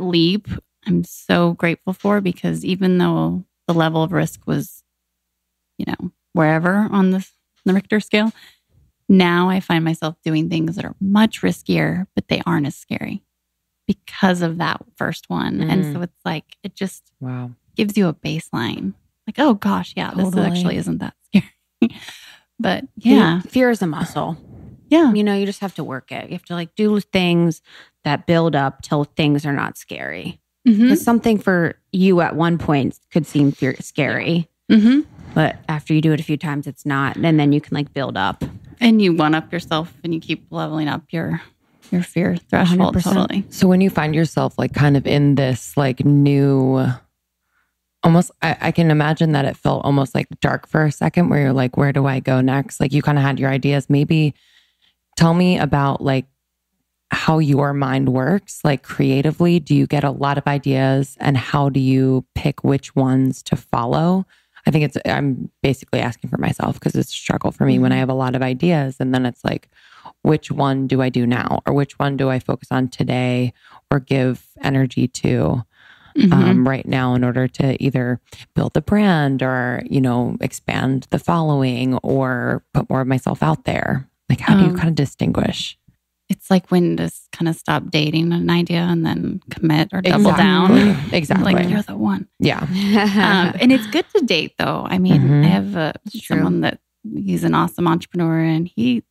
leap I'm so grateful for, because even though the level of risk was, wherever on the Richter scale, now I find myself doing things that are much riskier, but they aren't as scary because of that first one. And so it's like, it just gives you a baseline. Like, oh gosh, yeah, this actually isn't that scary. But yeah. Fear is a muscle. Yeah. You just have to work it. You have to like do things that build up till things are not scary. Because something for you at one point could seem scary. But after you do it a few times, it's not. And then you can like build up. And you one up yourself and you keep leveling up your fear threshold. 100%. Totally. So when you find yourself like kind of in this like new, almost, I can imagine that it felt almost like dark for a second where you're like, where do I go next? Like you kind of had your ideas. Maybe tell me about like how your mind works, like creatively. Do you get a lot of ideas and how do you pick which ones to follow? I think I'm basically asking for myself because it's a struggle for me when I have a lot of ideas and then it's like, which one do I do now? Or which one do I focus on today or give energy to right now in order to either build the brand or, expand the following or put more of myself out there? Like, how do you kind of distinguish? It's like when to kind of stop dating an idea and then commit or double down. Exactly. Like you're the one. Yeah. And it's good to date though. I mean, I have someone that he's an awesome entrepreneur and he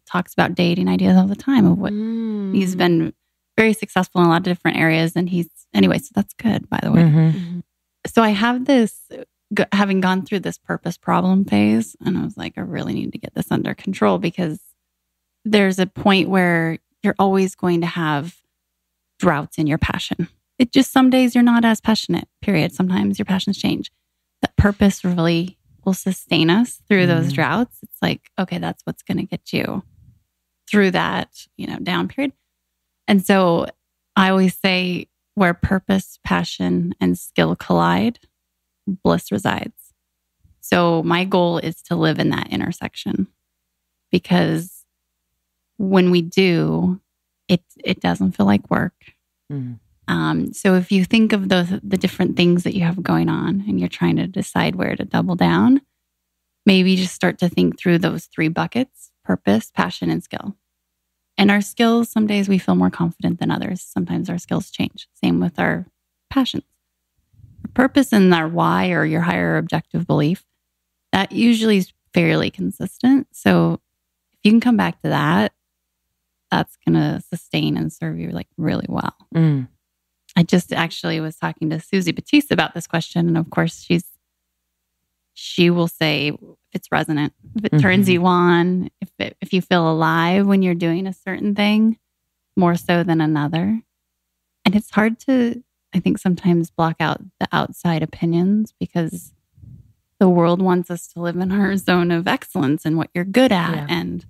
talks about dating ideas all the time of what he's been very successful in a lot of different areas. And so that's good, by the way. So I have this, having gone through this purpose problem phase, and I was like, I really need to get this under control because there's a point where you're always going to have droughts in your passion. It just, some days you're not as passionate, period. Sometimes your passions change. That purpose really will sustain us through those droughts. It's like, okay, that's what's going to get you through that, down period. And so I always say where purpose, passion, and skill collide, bliss resides. So my goal is to live in that intersection because when we do, it doesn't feel like work. So if you think of the different things that you have going on and you're trying to decide where to double down, maybe just start to think through those 3 buckets: purpose, passion, and skill. And our skills, some days we feel more confident than others. Sometimes our skills change. Same with our passions. Our purpose and our why or your higher objective belief, that usually is fairly consistent. So if you can come back to that, that's going to sustain and serve you like really well. I just actually was talking to Susie Batiste about this question. And of course, she will say if it's resonant, if it turns you on, if you feel alive when you're doing a certain thing more so than another. And it's hard to, I think, sometimes block out the outside opinions because the world wants us to live in our zone of excellence and what you're good at. Yeah. And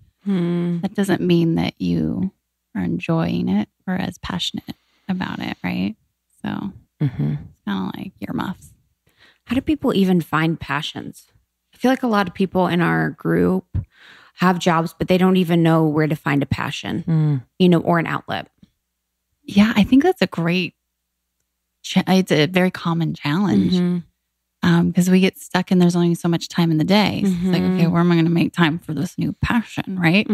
that doesn't mean that you are enjoying it or as passionate about it, right? So it's kind of like earmuffs. How do people even find passions? I feel like a lot of people in our group have jobs, but they don't even know where to find a passion, or an outlet. Yeah, I think that's a great, it's a very common challenge because we get stuck and there's only so much time in the day. So it's like, okay, where am I going to make time for this new passion, right?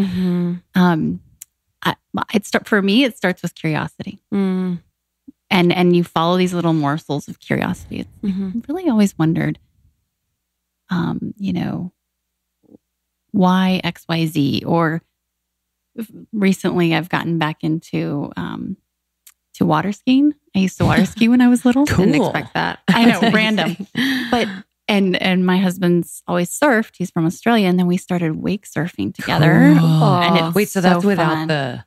For me, it starts with curiosity. And you follow these little morsels of curiosity. I've really always wondered, why XYZ? Or recently I've gotten back into to water skiing. I used to water ski when I was little. Cool. Didn't expect that. I know, random. But and my husband's always surfed. He's from Australia, and then we started wake surfing together. Cool. And it's so that's without fun.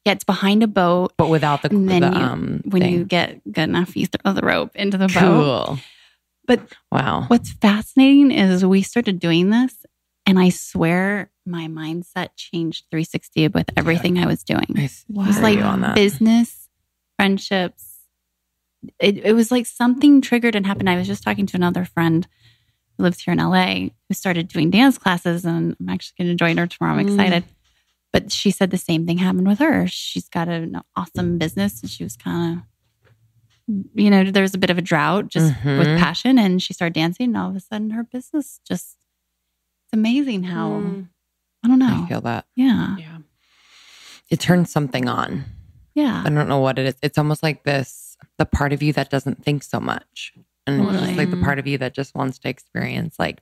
Yeah, it's behind a boat. But without the and then when you get good enough, you throw the rope into the boat. But wow. What's fascinating is we started doing this, and I swear my mindset changed 360 with everything I was doing. It was like business, friendships. It was like something triggered and happened. I was just talking to another friend who lives here in LA who started doing dance classes, and I'm actually going to join her tomorrow. I'm excited. But she said the same thing happened with her. She's got an awesome business, and she was kind of, there was a bit of a drought just with passion, and she started dancing, and all of a sudden her business just, it's amazing how, I don't know. I feel that. Yeah. It turns something on. Yeah. I don't know what it is. It's almost like the part of you that doesn't think so much. And it's just like the part of you that just wants to experience like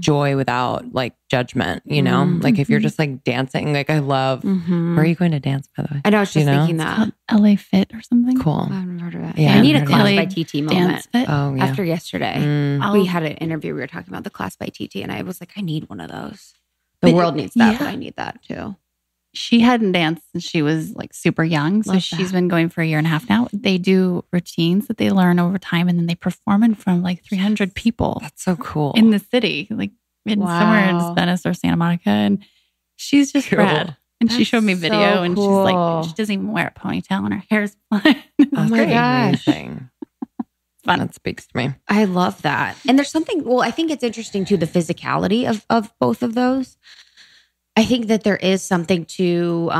joy without like judgment, you know? Like if you're just like dancing, like I love, where are you going to dance, by the way? I know, I was just thinking It's that. called LA Fit or something. Cool. I haven't heard of it. Yeah, I need a I've heard class of it. by TT moment. Dance Fit. Oh, yeah. After yesterday, I'll- we had an interview. We were talking about the class by TT, and I was like, I need one of those. The world needs that, but I need that too. She hadn't danced since she was like super young. So Love she's that. been going for a year and a half now. They do routines that they learn over time and then they perform in front of like 300 people That's so cool. in the city, like somewhere in Venice or Santa Monica. And she's just Cool. rad. And she showed me That's video so and cool. she's like, she doesn't even wear a ponytail and her hair's fine. That's my gosh. amazing. Fun. That speaks to me. I love that. And there's something, well, I think it's interesting too, the physicality of both of those. I think that there is something to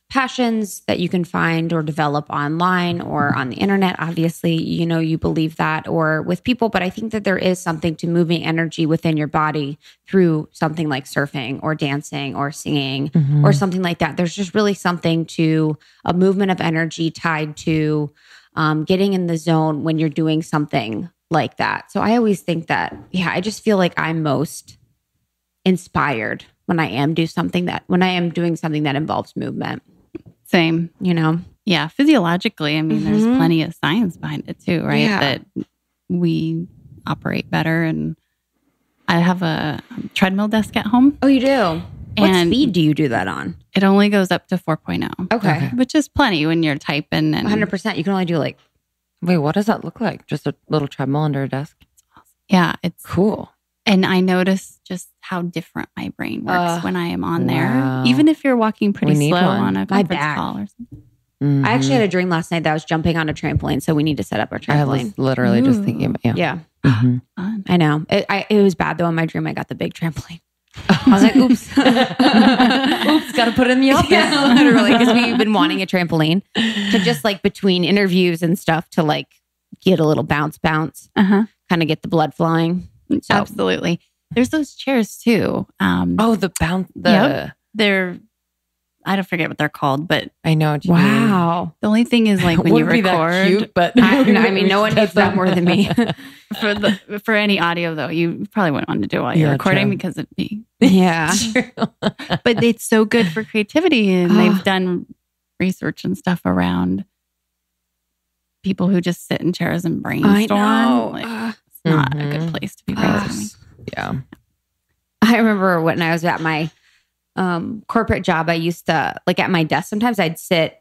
passions that you can find or develop online or on the internet. Obviously, you know, you believe that or with people, but I think that there is something to moving energy within your body through something like surfing or dancing or singing or something like that. There's just really something to a movement of energy tied to getting in the zone when you're doing something like that. So I always think that, I just feel like I'm most inspired when I am doing something that involves movement, Same. you know? Yeah. Physiologically, I mean, there's plenty of science behind it too, right? Yeah. That we operate better. And I have a treadmill desk at home. Oh, you do? What And- speed do you do that on? It only goes up to 4.0. Okay. Which is plenty when you're typing. And 100%. You can only do like, Wait, what does that look like? Just a little treadmill under a desk? yeah, it's Cool. and I notice just how different my brain works when I am on wow. there. Even if you're walking pretty We need slow one. on a My conference back. call or something. I actually had a dream last night that I was jumping on a trampoline. So we need to set up our I trampoline. was literally just thinking about Yeah. Mhm. Fun. I know. It was bad though. In my dream, I got the big trampoline. I was like, oops. Oops, got to put it in the office. Yeah, literally. Because we've been wanting a trampoline to just like between interviews and stuff to like get a little bounce, Uh-huh. kind of get the blood flowing. So Absolutely. There's those chairs too. Oh, the bounce. Yep. They're, I don't forget what they're called, but I know what you mean. wow. the only thing is like when you Wouldn't be that record cute, but I mean, no one needs that more than me. for any audio though, you probably wouldn't want to do it while you're Yeah, recording true. because it'd be, Yeah. but it's so good for creativity. And they've done research and stuff around people who just sit in chairs and brainstorm. Like, it's not a good place to be brainstorming. Yeah. I remember when I was at my corporate job, I used to like at my desk. Sometimes I'd sit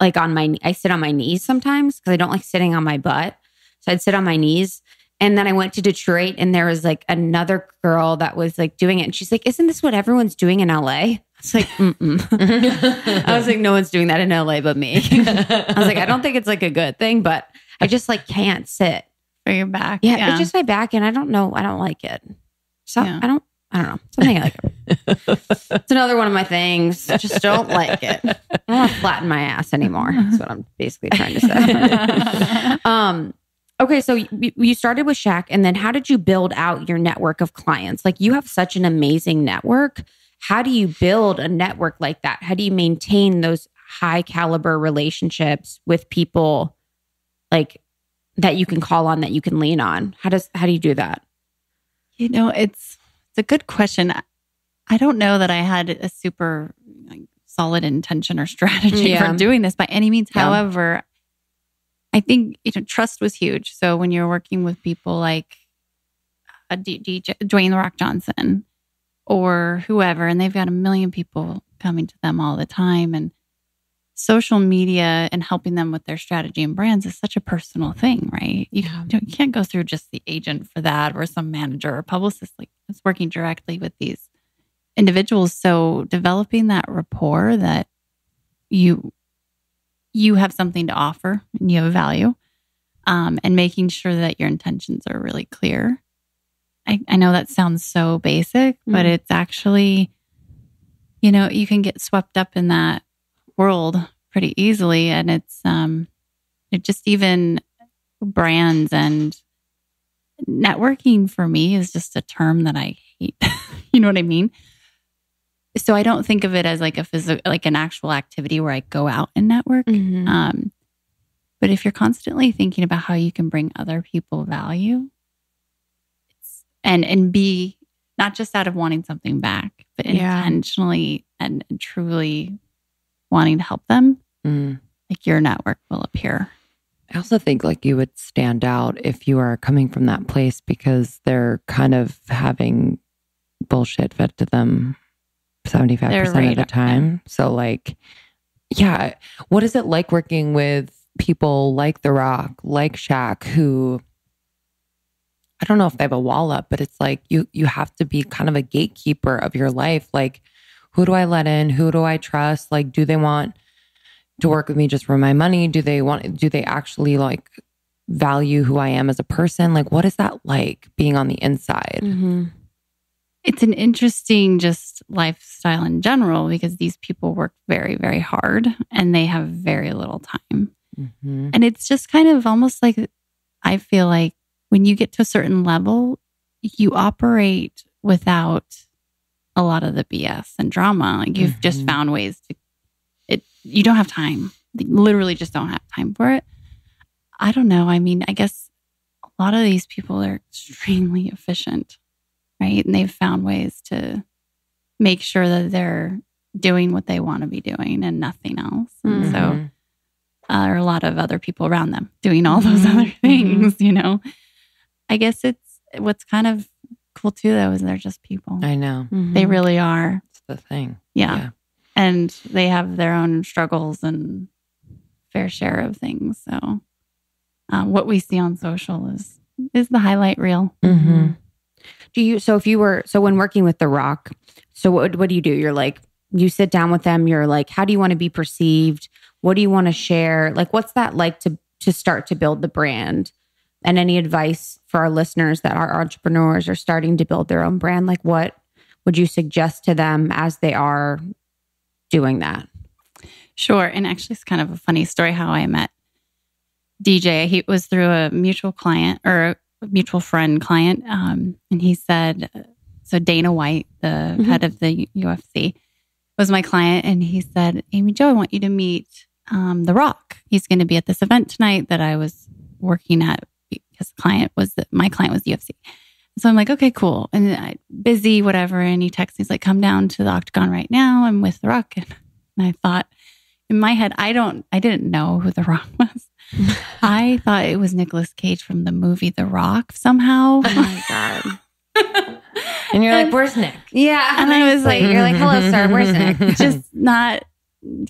like I sit on my knees sometimes because I don't like sitting on my butt. So I'd sit on my knees. And then I went to Detroit and there was like another girl that was like doing it. And she's like, isn't this what everyone's doing in LA? I was like, I was like, no one's doing that in LA but me. I was like, I don't think it's like a good thing, but I just like can't sit. For your back. Yeah, it's just my back and I don't know. I don't like it. So Yeah. I don't know. Something I like it. It's another one of my things. I just don't like it. I don't want to flatten my ass anymore. That's what I'm basically trying to say. Okay, so you started with Shaq, and then how did you build out your network of clients? Like you have such an amazing network. How do you build a network like that? How do you maintain those high caliber relationships with people like that you can call on, that you can lean on? How do you do that? You know, it's a good question. I don't know that I had a super solid intention or strategy for doing this by any means. Yeah. However, I think trust was huge. So when you're working with people like a DJ, Dwayne "The Rock" Johnson or whoever, and they've got a million people coming to them all the time, and social media and helping them with their strategy and brands is such a personal thing, right? You can't go through just the agent for that or some manager or publicist. Like it's working directly with these individuals. So developing that rapport that you have something to offer and you have value, and making sure that your intentions are really clear. I know that sounds so basic, but it's actually, you can get swept up in that world pretty easily. And it's it just even brands and networking for me is just a term that I hate. You know what I mean? So I don't think of it as like a physical, like an actual activity where I go out and network. But if you're constantly thinking about how you can bring other people value, and be not just out of wanting something back, but intentionally and truly wanting to help them, like your network will appear. I also think like you would stand out if you are coming from that place because they're kind of having bullshit fed to them 75% of the time. So like, yeah. What is it like working with people like The Rock, like Shaq, who I don't know if they have a wall up, but it's like you have to be kind of a gatekeeper of your life. Like, who do I let in? Who do I trust? Like, do they want to work with me just for my money? Do they actually like value who I am as a person? Like, what is that like being on the inside? Mm-hmm. It's an interesting just lifestyle in general because these people work very, very hard and they have very little time. Mm-hmm. And it's just kind of almost like, I feel like when you get to a certain level, you operate without a lot of the BS and drama. Like you've just found ways to, you don't have time. You literally just don't have time for it. I don't know. I mean, I guess a lot of these people are extremely efficient, right? And they've found ways to make sure that they're doing what they want to be doing and nothing else. And so there are a lot of other people around them doing all those other things, you know? I guess what's kind of cool too, though, is they're just people. I know. They really are. It's the thing. Yeah. And they have their own struggles and fair share of things. So what we see on social is the highlight reel. Mm-hmm. So when working with The Rock, so what do you do? You're like, you sit down with them. You're like, how do you want to be perceived? What do you want to share? Like, what's that like to start to build the brand? And any advice for our listeners that are entrepreneurs or starting to build their own brand? Like, what would you suggest to them as they are doing that? Sure. And actually, it's kind of a funny story how I met DJ. He was through a mutual client or a mutual friend client. And he said, so Dana White, the head of the UFC, was my client. And he said, Amy Jo, I want you to meet The Rock. He's going to be at this event tonight that I was working at because my client was the UFC. So I'm like, okay, cool. And I busy, whatever. And he texts me, he's like, come down to the Octagon right now. I'm with The Rock. And I thought in my head, I didn't know who The Rock was. I thought it was Nicolas Cage from the movie The Rock somehow. Oh my God. And you're like, where's Nick? Yeah. And I was like, you're like, hello, sir. Where's Nick? just not,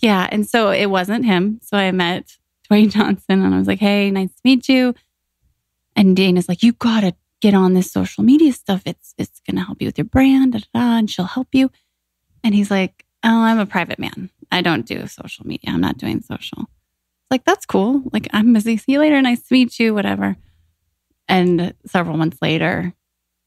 yeah. And so it wasn't him. So I met Dwayne Johnson and I was like, hey, nice to meet you. And Dana's like, you got to get on this social media stuff. It's going to help you with your brand, and she'll help you. And he's like, oh, I'm a private man. I don't do social media. I'm not doing social. It's like, that's cool. Like, I'm busy. See you later. Nice to meet you, whatever. And several months later,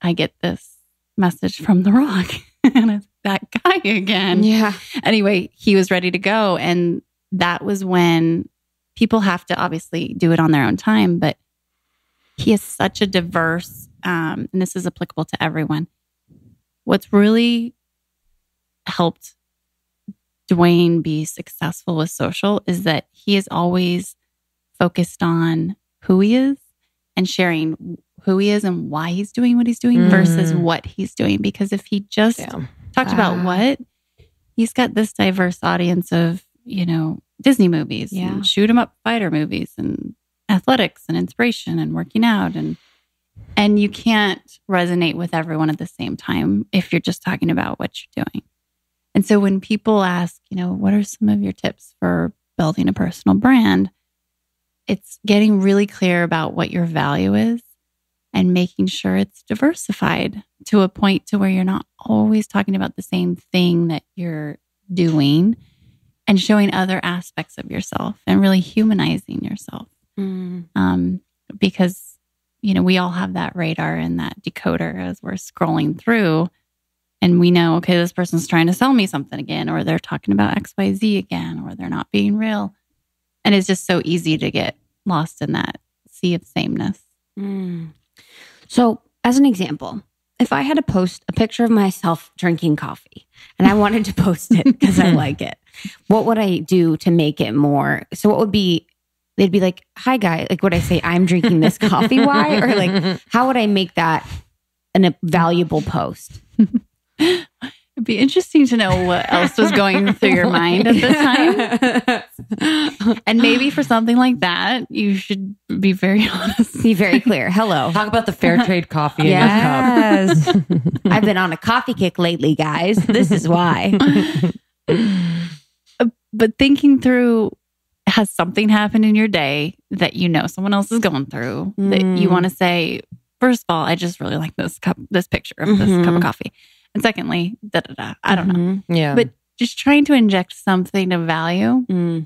I get this message from The Rock. And it's that guy again. Yeah. Anyway, he was ready to go. And that was when people have to obviously do it on their own time, but he is such a diverse, and this is applicable to everyone. What's really helped Dwayne be successful with social is that he is always focused on who he is and sharing who he is and why he's doing what he's doing versus what he's doing. Because if he just talked about what, he's got this diverse audience of, Disney movies and shoot 'em up fighter movies and athletics and inspiration and working out. And you can't resonate with everyone at the same time if you're just talking about what you're doing. And so when people ask, what are some of your tips for building a personal brand? It's getting really clear about what your value is and making sure it's diversified to a point to where you're not always talking about the same thing that you're doing and showing other aspects of yourself and really humanizing yourself. Because, we all have that radar and that decoder as we're scrolling through and we know, okay, this person's trying to sell me something again, or they're talking about XYZ again, or they're not being real. And it's just so easy to get lost in that sea of sameness. So as an example, if I had to post a picture of myself drinking coffee and I wanted to post it because I like it, what would I do to make it more? So what would be, they'd be like, hi guy, like would I say I'm drinking this coffee? Why? Or like, how would I make that a valuable post. It'd be interesting to know what else was going through your mind at the time. And maybe for something like that, you should be very honest. Be very clear. Hello. Talk about the fair trade coffee in your cup. Yes. I've been on a coffee kick lately, guys. This is why. But thinking through, has something happened in your day that you know someone else is going through that you want to say, first of all, I just really like this picture of this cup of coffee. And secondly, I don't know. Yeah. But just trying to inject something of value.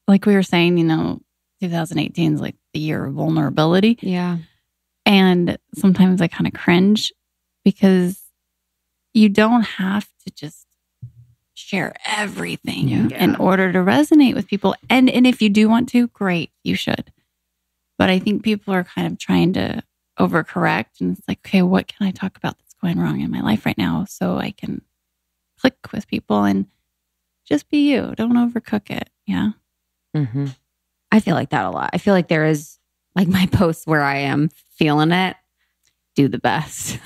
Like we were saying, 2018 is like the year of vulnerability. Yeah. And sometimes I kind of cringe because you don't have to just share everything in order to resonate with people. And if you do want to, great, you should. But I think people are kind of trying to overcorrect. And it's like, okay, what can I talk about that's going wrong in my life right now so I can click with people and just be you. Don't overcook it. Yeah. Mm-hmm. I feel like that a lot. I feel like there is like my posts where I am feeling it, do the best.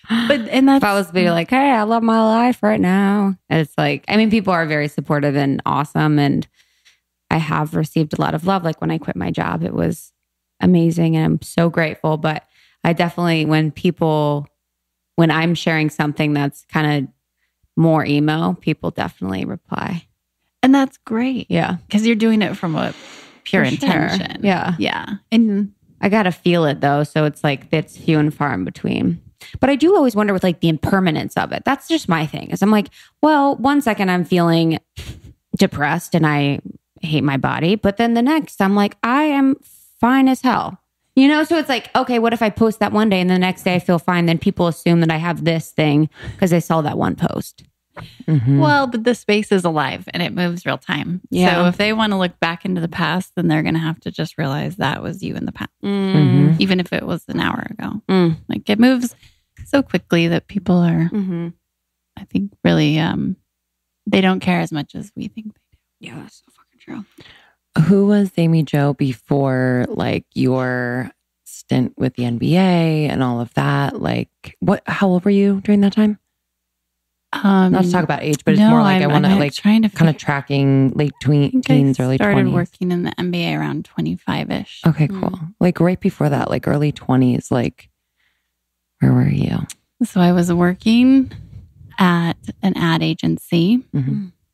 And that's, if I was to be like, hey, I love my life right now. And it's like, I mean, people are very supportive and awesome. And I have received a lot of love. Like when I quit my job, it was amazing. And I'm so grateful. But I definitely, when I'm sharing something that's kind of more emo, people definitely reply. And that's great. Yeah. Because you're doing it from a pure For sure. intention. Yeah. Yeah. And I got to feel it though. So it's like, it's few and far in between. But I do always wonder with like the impermanence of it. That's just my thing is I'm like, well, one second I'm feeling depressed and I hate my body. But then the next I'm like, I am fine as hell. So it's like, okay, what if I post that one day and the next day I feel fine? Then people assume that I have this thing because I saw that one post. Mm-hmm. well, but the space is alive and it moves real time. Yeah. So if they want to look back into the past, then they're going to have to just realize that was you in the past, Mm-hmm. even if it was an hour ago. Like it moves so quickly that people are, I think, really, they don't care as much as we think they do. Yeah, that's so fucking true. Who was Amy Jo before like your stint with the NBA and all of that? Like how old were you during that time? Not to talk about age, but it's more like I want to like trying to kind of tracking late teens, early 20s. Started working in the NBA around 25-ish. Okay, cool. Like right before that, like early 20s, like where were you? So I was working at an ad agency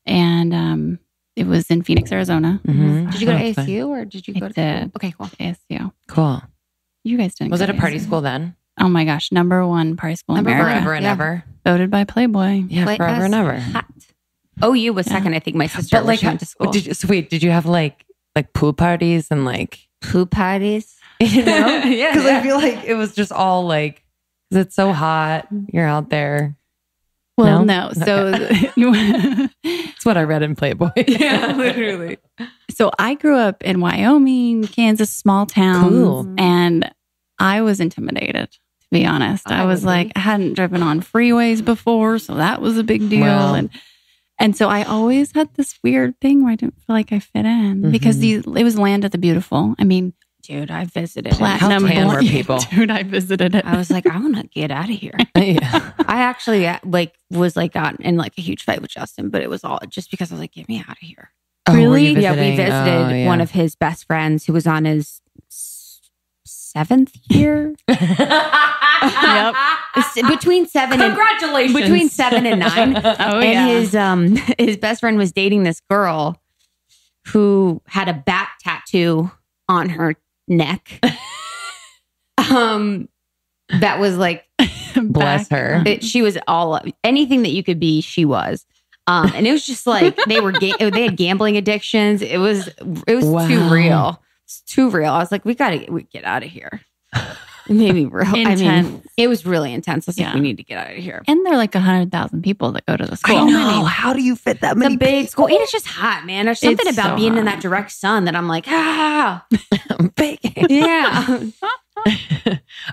and it was in Phoenix, Arizona. Mm-hmm. Did you go to Oh, that's ASU or did you go to did. school? Okay, cool. ASU. Cool. You guys didn't. Was go it a to party ASU. school then? Oh my gosh, #1 party school in Number one. America. Forever and Yeah. ever. Voted by Playboy. Yeah, forever and ever. Hot. OU was second. I think my sister But like, went to school. did you have like pool parties and like Pool parties? you know? Yeah, Because I feel like it was just all like, because it's so hot. You're out there. Well, No? no. So, It's what I read in Playboy. yeah, literally. So I grew up in Wyoming, Kansas, small towns, Cool. and I was intimidated. To be honest, I was would like, be. I hadn't driven on freeways before, so that was a big deal. Wow. And so I always had this weird thing where I didn't feel like I fit in because it was Land of the Beautiful. I mean, Dude, I visited it. platinum. How tan were born- people? Dude, I visited it. I was like, I want to get out of here. Yeah. I actually was got in like a huge fight with Justin, but it was all just because I was like, get me out of here. Oh, were Really? you Yeah, we visiting? visited Oh, yeah. one of his best friends who was on his 7th year. Yep. Between 7 and Congratulations. between 7 and 9. Oh, And yeah. his best friend was dating this girl who had a bat tattoo on her neck. That was like Bless her. she was all anything that you could be, she was. And it was just like they had gambling addictions. It was Wow. too real. It's too real. I was like, we get out of here. It made me real. I mean, Intense. it was really intense. I was like, Yeah. we need to get out of here. And there are like 100,000 people that go to the school. I know. How do you fit that It's many a big school. And it's just hot, man. There's something It's about so being in hot. that direct sun that I'm like, big? yeah.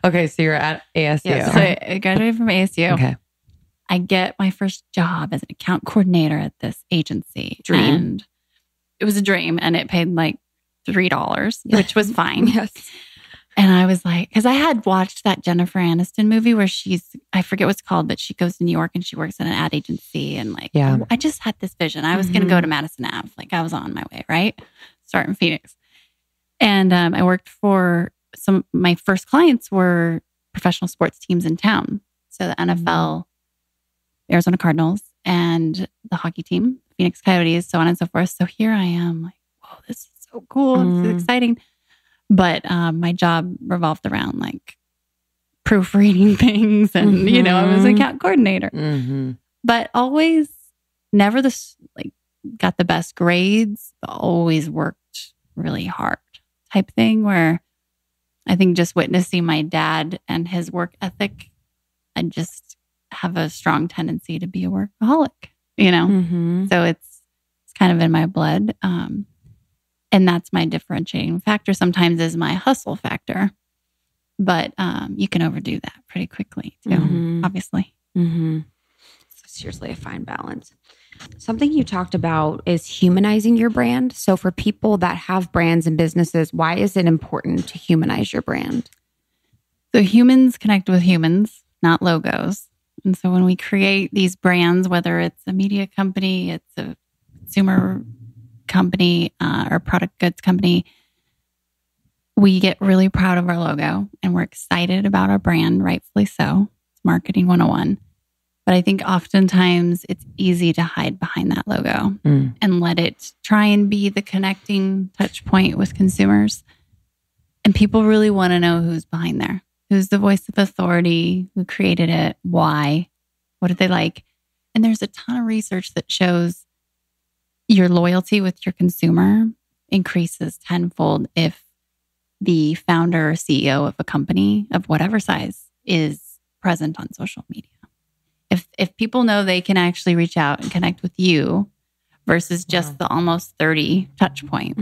Okay, so you're at ASU. Yeah, So I graduated from ASU. Okay. I get my first job as an account coordinator at this agency. Dream. And it was a dream and it paid like $3, which was fine. Yes. And I was like, because I had watched that Jennifer Aniston movie where I forget what's called, but she goes to New York and she works at an ad agency. And like, I just had this vision. I was going to go to Madison Ave. Like I was on my way, right? Start in Phoenix. And I worked for my first clients were professional sports teams in town. So the NFL, Arizona Cardinals, and the hockey team, Phoenix Coyotes, so on and so forth. So here I am like, whoa, this is so cool. This is exciting. But my job revolved around like proofreading things. And, I was an account coordinator. But always never got the best grades, but always worked really hard type thing where I think just witnessing my dad and his work ethic, I just have a strong tendency to be a workaholic, So it's kind of in my blood. And that's my differentiating factor sometimes is my hustle factor. But you can overdo that pretty quickly too, obviously. So seriously, a fine balance. Something you talked about is humanizing your brand. So for people that have brands and businesses, why is it important to humanize your brand? So humans connect with humans, not logos. And so when we create these brands, whether it's a media company, it's a consumer company, or product goods company, we get really proud of our logo and we're excited about our brand, rightfully so. It's marketing 101. But I think oftentimes it's easy to hide behind that logo and let it try and be the connecting touch point with consumers. And people really want to know who's behind there. Who's the voice of authority? Who created it? Why? What did they like? And there's a ton of research that shows your loyalty with your consumer increases tenfold if the founder or CEO of a company of whatever size is present on social media. If people know they can actually reach out and connect with you versus just the almost 30 touch points,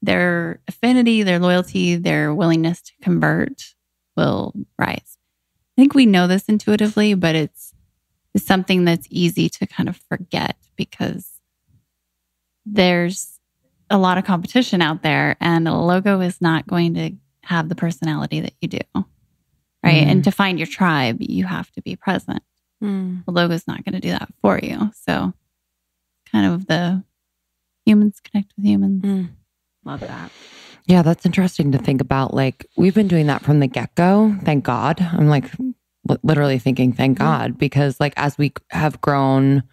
their affinity, their loyalty, their willingness to convert will rise. I think we know this intuitively, but it's something that's easy to kind of forget because there's a lot of competition out there and a logo is not going to have the personality that you do, right? And to find your tribe, you have to be present. The logo's not going to do that for you. So kind of the humans connect with humans. Love that. Yeah, that's interesting to think about. Like we've been doing that from the get-go. Thank God. I'm like literally thinking, thank God, because like as we have grown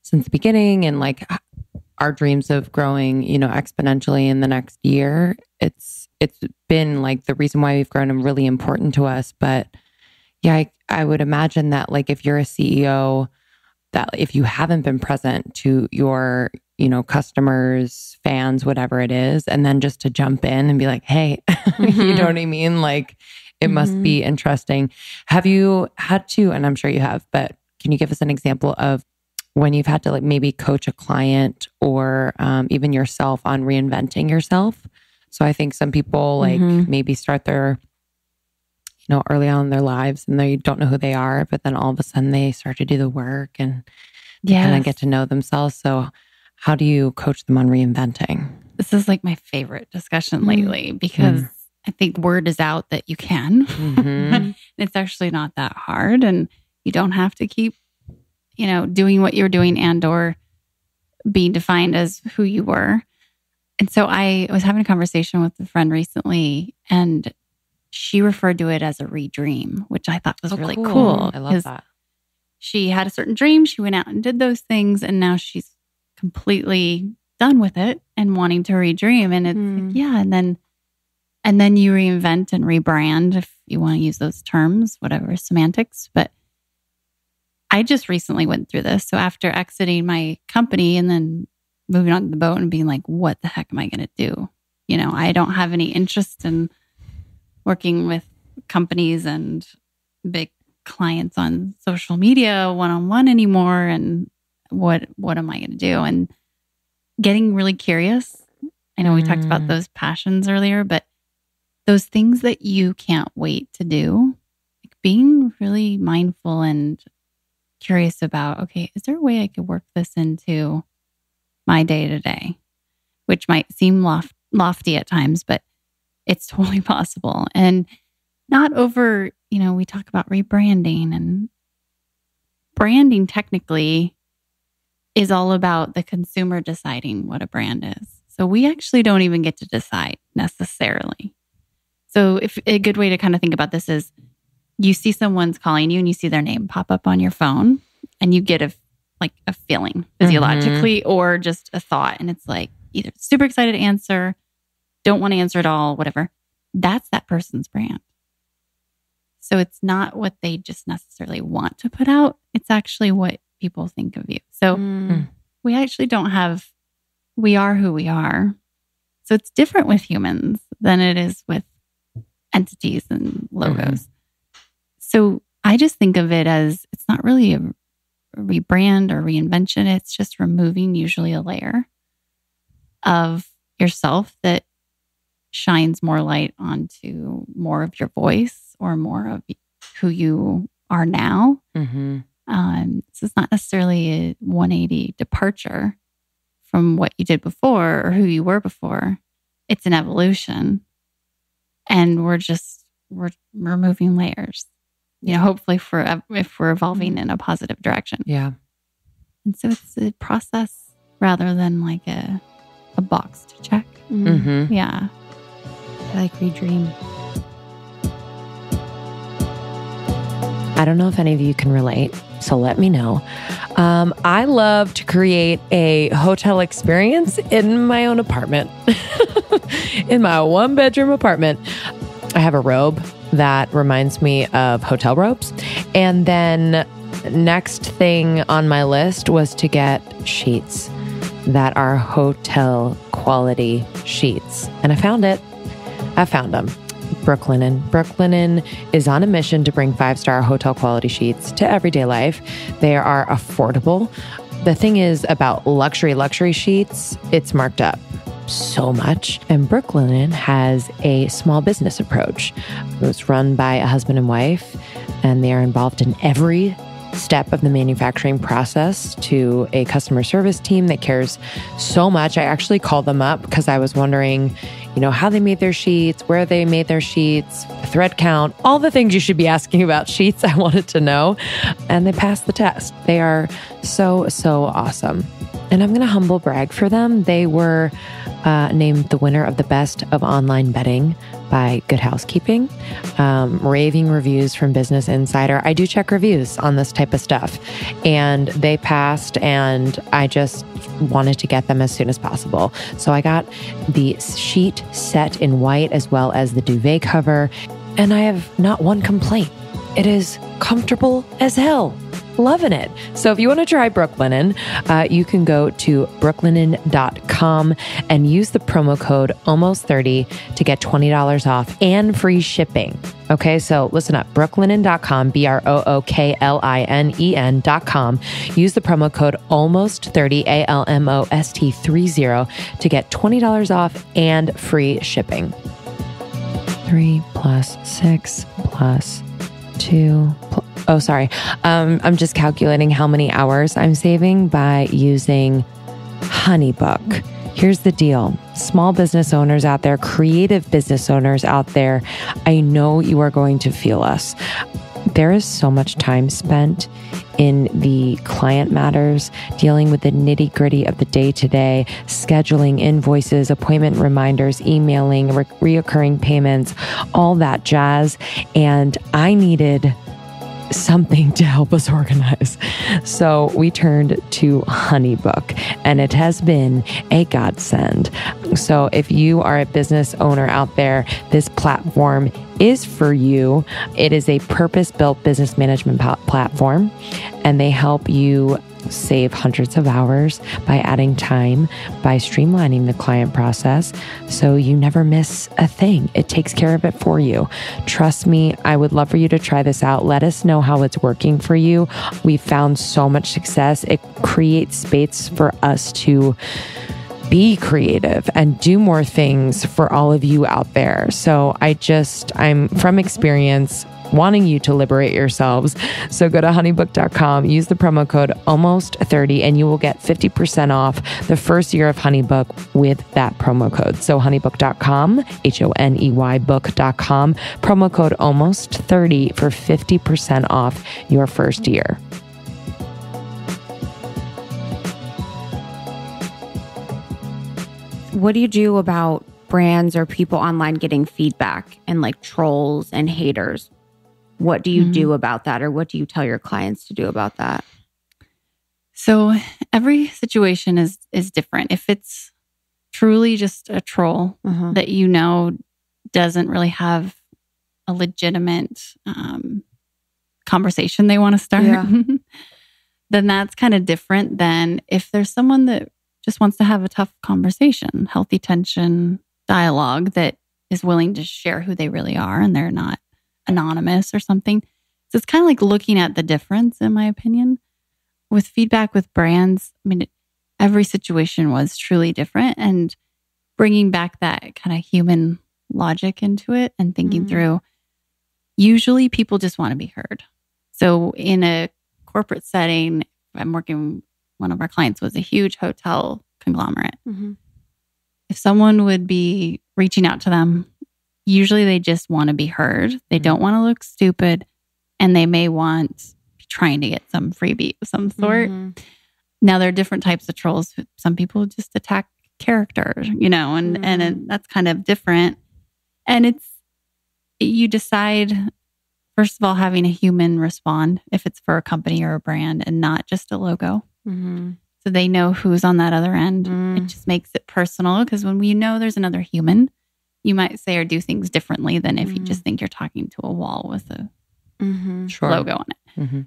since the beginning and like our dreams of growing, exponentially in the next year, it's been like the reason why we've grown and really important to us. But yeah, I would imagine that like if you're a CEO, that if you haven't been present to your, customers, fans, whatever it is, and then just to jump in and be like, hey, you know what I mean? Like it must be interesting. Have you had to, and I'm sure you have, but can you give us an example of when you've had to like maybe coach a client or even yourself on reinventing yourself? So I think some people like maybe start their early on in their lives and they don't know who they are, but then all of a sudden they start to do the work and kind of get to know themselves. So how do you coach them on reinventing? This is like my favorite discussion lately because I think word is out that you can. It's actually not that hard and you don't have to keep, doing what you're doing and or being defined as who you were. And so I was having a conversation with a friend recently and she referred to it as a redream, which I thought was really cool. I love that. She had a certain dream. She went out and did those things. And now she's completely done with it and wanting to redream. And it's like, yeah. And then you reinvent and rebrand if you want to use those terms, whatever, semantics. But I just recently went through this. So after exiting my company and then moving on to the boat and being like, what the heck am I going to do? I don't have any interest in working with companies and big clients on social media one-on-one anymore. And what am I going to do? And getting really curious. I know we talked about those passions earlier, but those things that you can't wait to do, like being really mindful and curious about, okay, is there a way I could work this into my day to day? Which might seem lofty at times, but It's totally possible. And not over, we talk about rebranding, and branding technically is all about the consumer deciding what a brand is. So we actually don't even get to decide necessarily. So if a good way to kind of think about this is you see someone's calling you and you see their name pop up on your phone and you get a feeling physiologically or just a thought. And it's like either super excited to answer, don't want to answer at all, whatever. That's that person's brand. So it's not what they just necessarily want to put out. It's actually what people think of you. So we actually we are who we are. So it's different with humans than it is with entities and logos. So I just think of it as it's not really a rebrand or reinvention. It's just removing usually a layer of yourself that shines more light onto more of your voice or more of who you are now. So it's not necessarily a 180 departure from what you did before or who you were before. It's an evolution. And we're removing layers, hopefully if we're evolving in a positive direction. Yeah. And so it's a process rather than like a box to check. Yeah. I like redream. I don't know if any of you can relate, so let me know. I love to create a hotel experience in my own apartment, in my 1-bedroom apartment. I have a robe that reminds me of hotel robes. And then next thing on my list was to get sheets that are hotel quality sheets. And I found them. Brooklinen. Brooklinen is on a mission to bring 5-star hotel quality sheets to everyday life. They are affordable. The thing is about luxury sheets, it's marked up so much. And Brooklinen has a small business approach. It was run by a husband and wife, and they are involved in every step of the manufacturing process to a customer service team that cares so much. I actually called them up because I was wondering, how they made their sheets, where they made their sheets, thread count, all the things you should be asking about sheets. I wanted to know. And they passed the test. They are so awesome. And I'm going to humble brag for them. They were named the winner of the Best of Online Betting by Good Housekeeping. Raving reviews from Business Insider. I do check reviews on this type of stuff. And they passed, and I just wanted to get them as soon as possible. So I got the sheet set in white as well as the duvet cover. And I have not one complaint. It is comfortable as hell. Loving it. So if you want to try Brooklinen, you can go to brooklinen.com and use the promo code almost30 to get $20 off and free shipping. Okay, so listen up, brooklinen.com, brooklinen.com. Use the promo code almost30, ALMOST30 to get $20 off and free shipping. 3 + 6 + 2 Oh, sorry. I'm just calculating how many hours I'm saving by using HoneyBook. Here's the deal. Small business owners out there, creative business owners out there, I know you are going to feel us. There is so much time spent in the client matters, dealing with the nitty-gritty of the day-to-day, scheduling invoices, appointment reminders, emailing, reoccurring payments, all that jazz. And I needed something to help us organize. So we turned to HoneyBook, and it has been a godsend. So if you are a business owner out there, this platform is for you. It is a purpose-built business management platform, and they help you save hundreds of hours by adding time, by streamlining the client process so you never miss a thing. It takes care of it for you. Trust me, I would love for you to try this out. Let us know how it's working for you. We've found so much success. It creates space for us to be creative and do more things for all of you out there. So I'm from experience, wanting you to liberate yourselves. So go to honeybook.com, use the promo code almost30, and you will get 50% off the first year of Honeybook with that promo code. So honeybook.com, HONEY book.com, promo code almost30 for 50% off your first year. What do you do about brands or people online getting feedback and like trolls and haters? What do you do about that? Or what do you tell your clients to do about that? So every situation is different. If it's truly just a troll that you know doesn't really have a legitimate conversation they want to start, then that's kind of different than if there's someone that just wants to have a tough conversation, healthy tension, dialogue that is willing to share who they really are and they're not anonymous or something. So it's kind of like looking at the difference, in my opinion. With feedback with brands, I mean, every situation was truly different, and bringing back that kind of human logic into it and thinking through, usually people just want to be heard. So in a corporate setting, I'm working, one of our clients was a huge hotel conglomerate. If someone would be reaching out to them, usually they just want to be heard. They don't want to look stupid, and they may want trying to get some freebie of some sort. Now, there are different types of trolls. Some people just attack characters, and that's kind of different. And you decide, first of all, having a human respond if it's for a company or a brand and not just a logo. So they know who's on that other end. It just makes it personal, because when we know there's another human, you might say or do things differently than if you just think you're talking to a wall with a logo on it.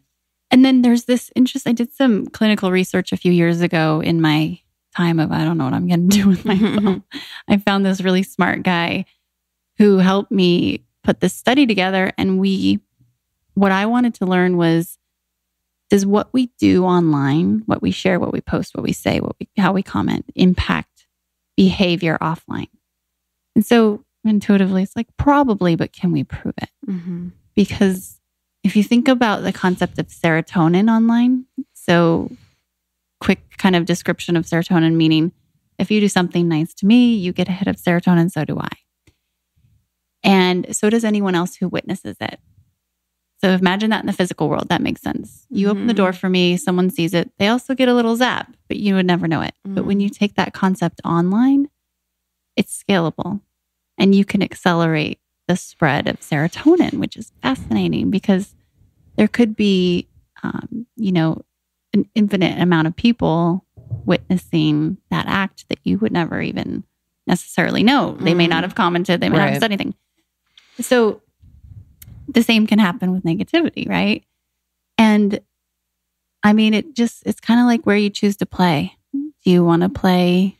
And then there's this interest. I did some clinical research a few years ago in my time of, I don't know what I'm going to do with myself. I found this really smart guy who helped me put this study together. And what I wanted to learn was, does what we do online, what we share, what we post, what we say, how we comment, impact behavior offline? And so intuitively, it's like, probably, but can we prove it? Because if you think about the concept of serotonin online, so quick kind of description of serotonin, meaning if you do something nice to me, you get a hit of serotonin, so do I. And so does anyone else who witnesses it. So imagine that in the physical world. That makes sense. You open the door for me, someone sees it. They also get a little zap, but you would never know it. But when you take that concept online, it's scalable, and you can accelerate the spread of serotonin, which is fascinating, because there could be, an infinite amount of people witnessing that act that you would never even necessarily know. They may not have commented. They may not have said anything. So the same can happen with negativity, right? And I mean, it's kind of like where you choose to play. Do you want to play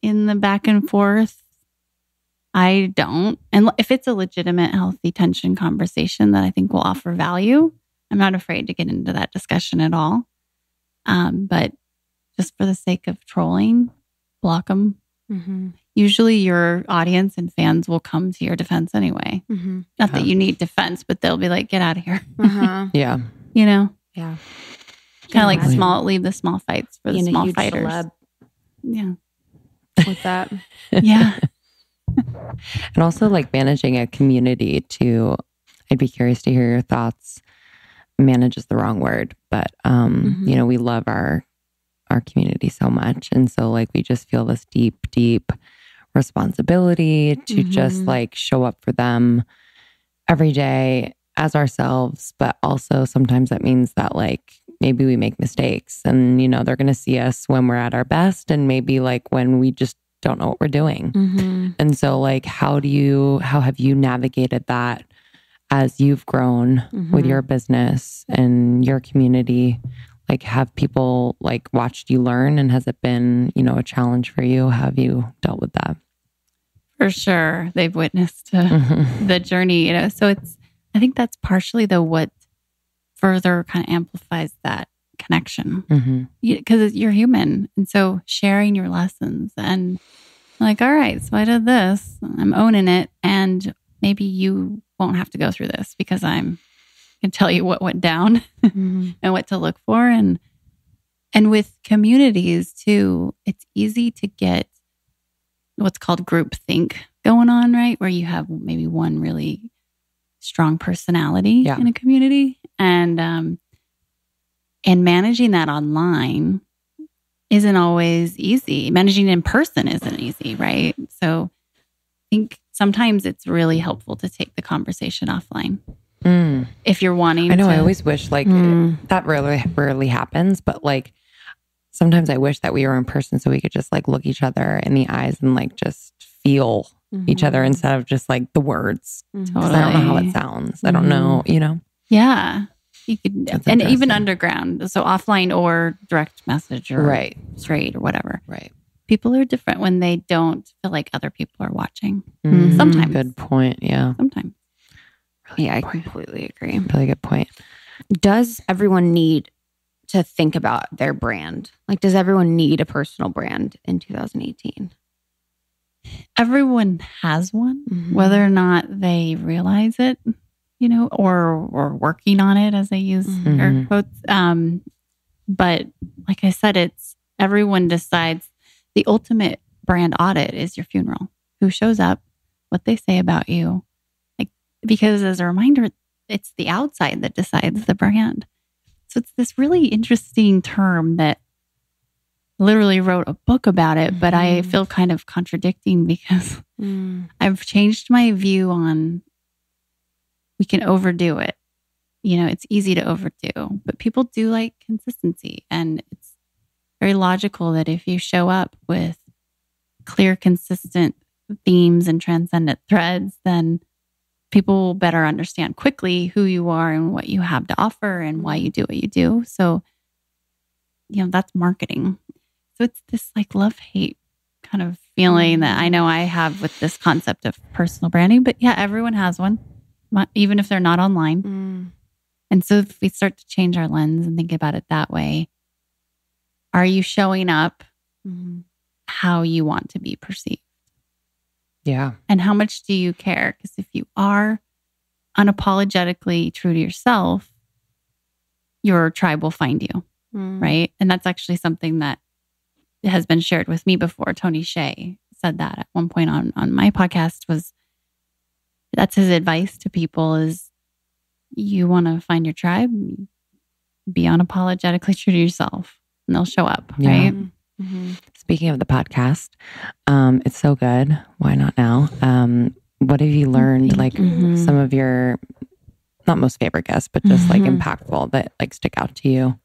in the back and forth? I don't. And if it's a legitimate, healthy tension conversation that I think will offer value, I'm not afraid to get into that discussion at all. But just for the sake of trolling, block them. Usually your audience and fans will come to your defense anyway. Not that you need defense, but they'll be like, get out of here. Yeah. Yeah. Kind of like leave the small fights for the small fighters. Celeb. Yeah. With that. Yeah. And also like managing a community too. I'd be curious to hear your thoughts. Manage is the wrong word, but we love our community so much. And so like we just feel this deep responsibility to just like show up for them every day as ourselves. But also sometimes that means that like maybe we make mistakes, and they're going to see us when we're at our best, and maybe like when we just don't know what we're doing. And so like how have you navigated that as you've grown with your business and your community? Like, have people like watched you learn, and has it been, a challenge for you? How have you dealt with that? For sure. They've witnessed the journey, so I think that's partially what further kind of amplifies that connection, because you're human. And so sharing your lessons and like, all right, so I did this, I'm owning it. And maybe you won't have to go through this because I can tell you what went down and what to look for. And with communities too, it's easy to get what's called groupthink going on, right? Where you have maybe one really strong personality in a community, and managing that online isn't always easy. Managing in person isn't easy, right? So I think sometimes it's really helpful to take the conversation offline. If you're wanting I know, to. I always wish that rarely happens, but like sometimes I wish that we were in person so we could just like look each other in the eyes and like just feel each other instead of just like the words. Because I don't know how it sounds. I don't know, Yeah. You could, and even underground. So offline or direct message or straight or whatever. Right. People are different when they don't feel like other people are watching. Sometimes. Good point. Yeah. Sometimes. Yeah, I completely agree. Really good point. Does everyone need to think about their brand? Like, does everyone need a personal brand in 2018? Everyone has one, whether or not they realize it, or working on it, as I use air quotes. But like I said, it's everyone decides. The ultimate brand audit is your funeral. Who shows up, what they say about you. Like, because as a reminder, it's the outside that decides the brand. So it's this really interesting term that literally wrote a book about it, but I feel kind of contradicting because I've changed my view on we can overdo it. It's easy to overdo, but people do like consistency. And it's very logical that if you show up with clear, consistent themes and transcendent threads, then people will better understand quickly who you are and what you have to offer and why you do what you do. So, that's marketing. So it's this like love-hate kind of feeling that I know I have with this concept of personal branding. But yeah, everyone has one, even if they're not online. And so if we start to change our lens and think about it that way, are you showing up how you want to be perceived? Yeah. And how much do you care? Because if you are unapologetically true to yourself, your tribe will find you, right? And that's actually something that has been shared with me before. Tony Hsieh said that at one point on my podcast. That's his advice to people is you want to find your tribe, be unapologetically true to yourself, and they'll show up, right? Speaking of the podcast, it's so good. Why not now? What have you learned? Some of your, not most favorite guests, but just like impactful that like stick out to you?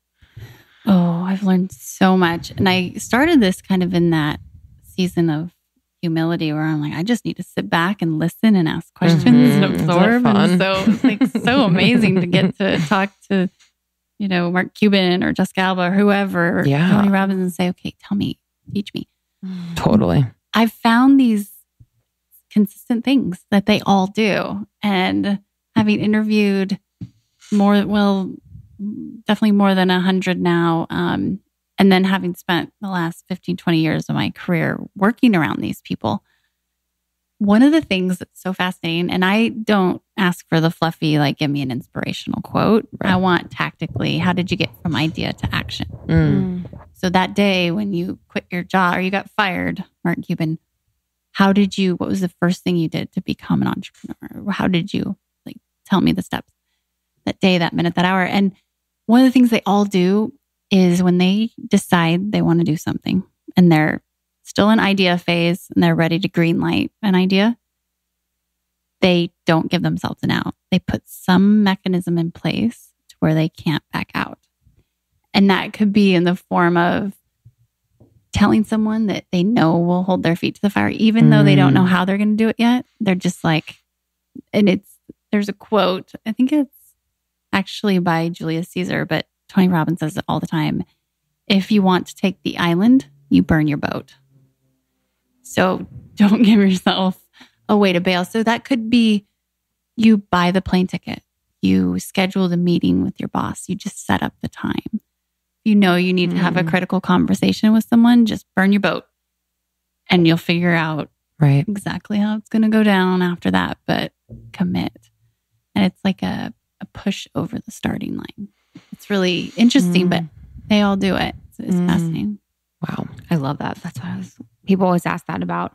Oh, I've learned so much. And I started this kind of in that season of humility where I'm like, I just need to sit back and listen and ask questions and absorb. And so it's like so amazing to get to talk to, Mark Cuban or Jessica Alba or whoever, or Tony Robbins, and say, okay, tell me, teach me. Totally. I've found these consistent things that they all do. And having interviewed definitely more than 100 now. And then having spent the last 15, 20 years of my career working around these people, one of the things that's so fascinating, and I don't ask for the fluffy, like, give me an inspirational quote. Right. I want tactically, how did you get from idea to action? So that day when you quit your job or you got fired, Mark Cuban, what was the first thing you did to become an entrepreneur? How did you, tell me the steps that day, that minute, that hour? And one of the things they all do is when they decide they want to do something and they're still in idea phase and they're ready to green light an idea, they don't give themselves an out. They put some mechanism in place to where they can't back out. And that could be in the form of telling someone that they know will hold their feet to the fire, even though they don't know how they're going to do it yet. They're just like, and there's a quote, I think it's actually by Julius Caesar, but Tony Robbins says it all the time. If you want to take the island, you burn your boat. So don't give yourself a way to bail. So that could be you buy the plane ticket. You schedule the meeting with your boss. You just set up the time. You know you need to have a critical conversation with someone, just burn your boat. And you'll figure out exactly how it's going to go down after that. But commit. And it's like a push over the starting line. It's really interesting, but they all do it. It's fascinating. Wow. I love that. That's what people always ask that about,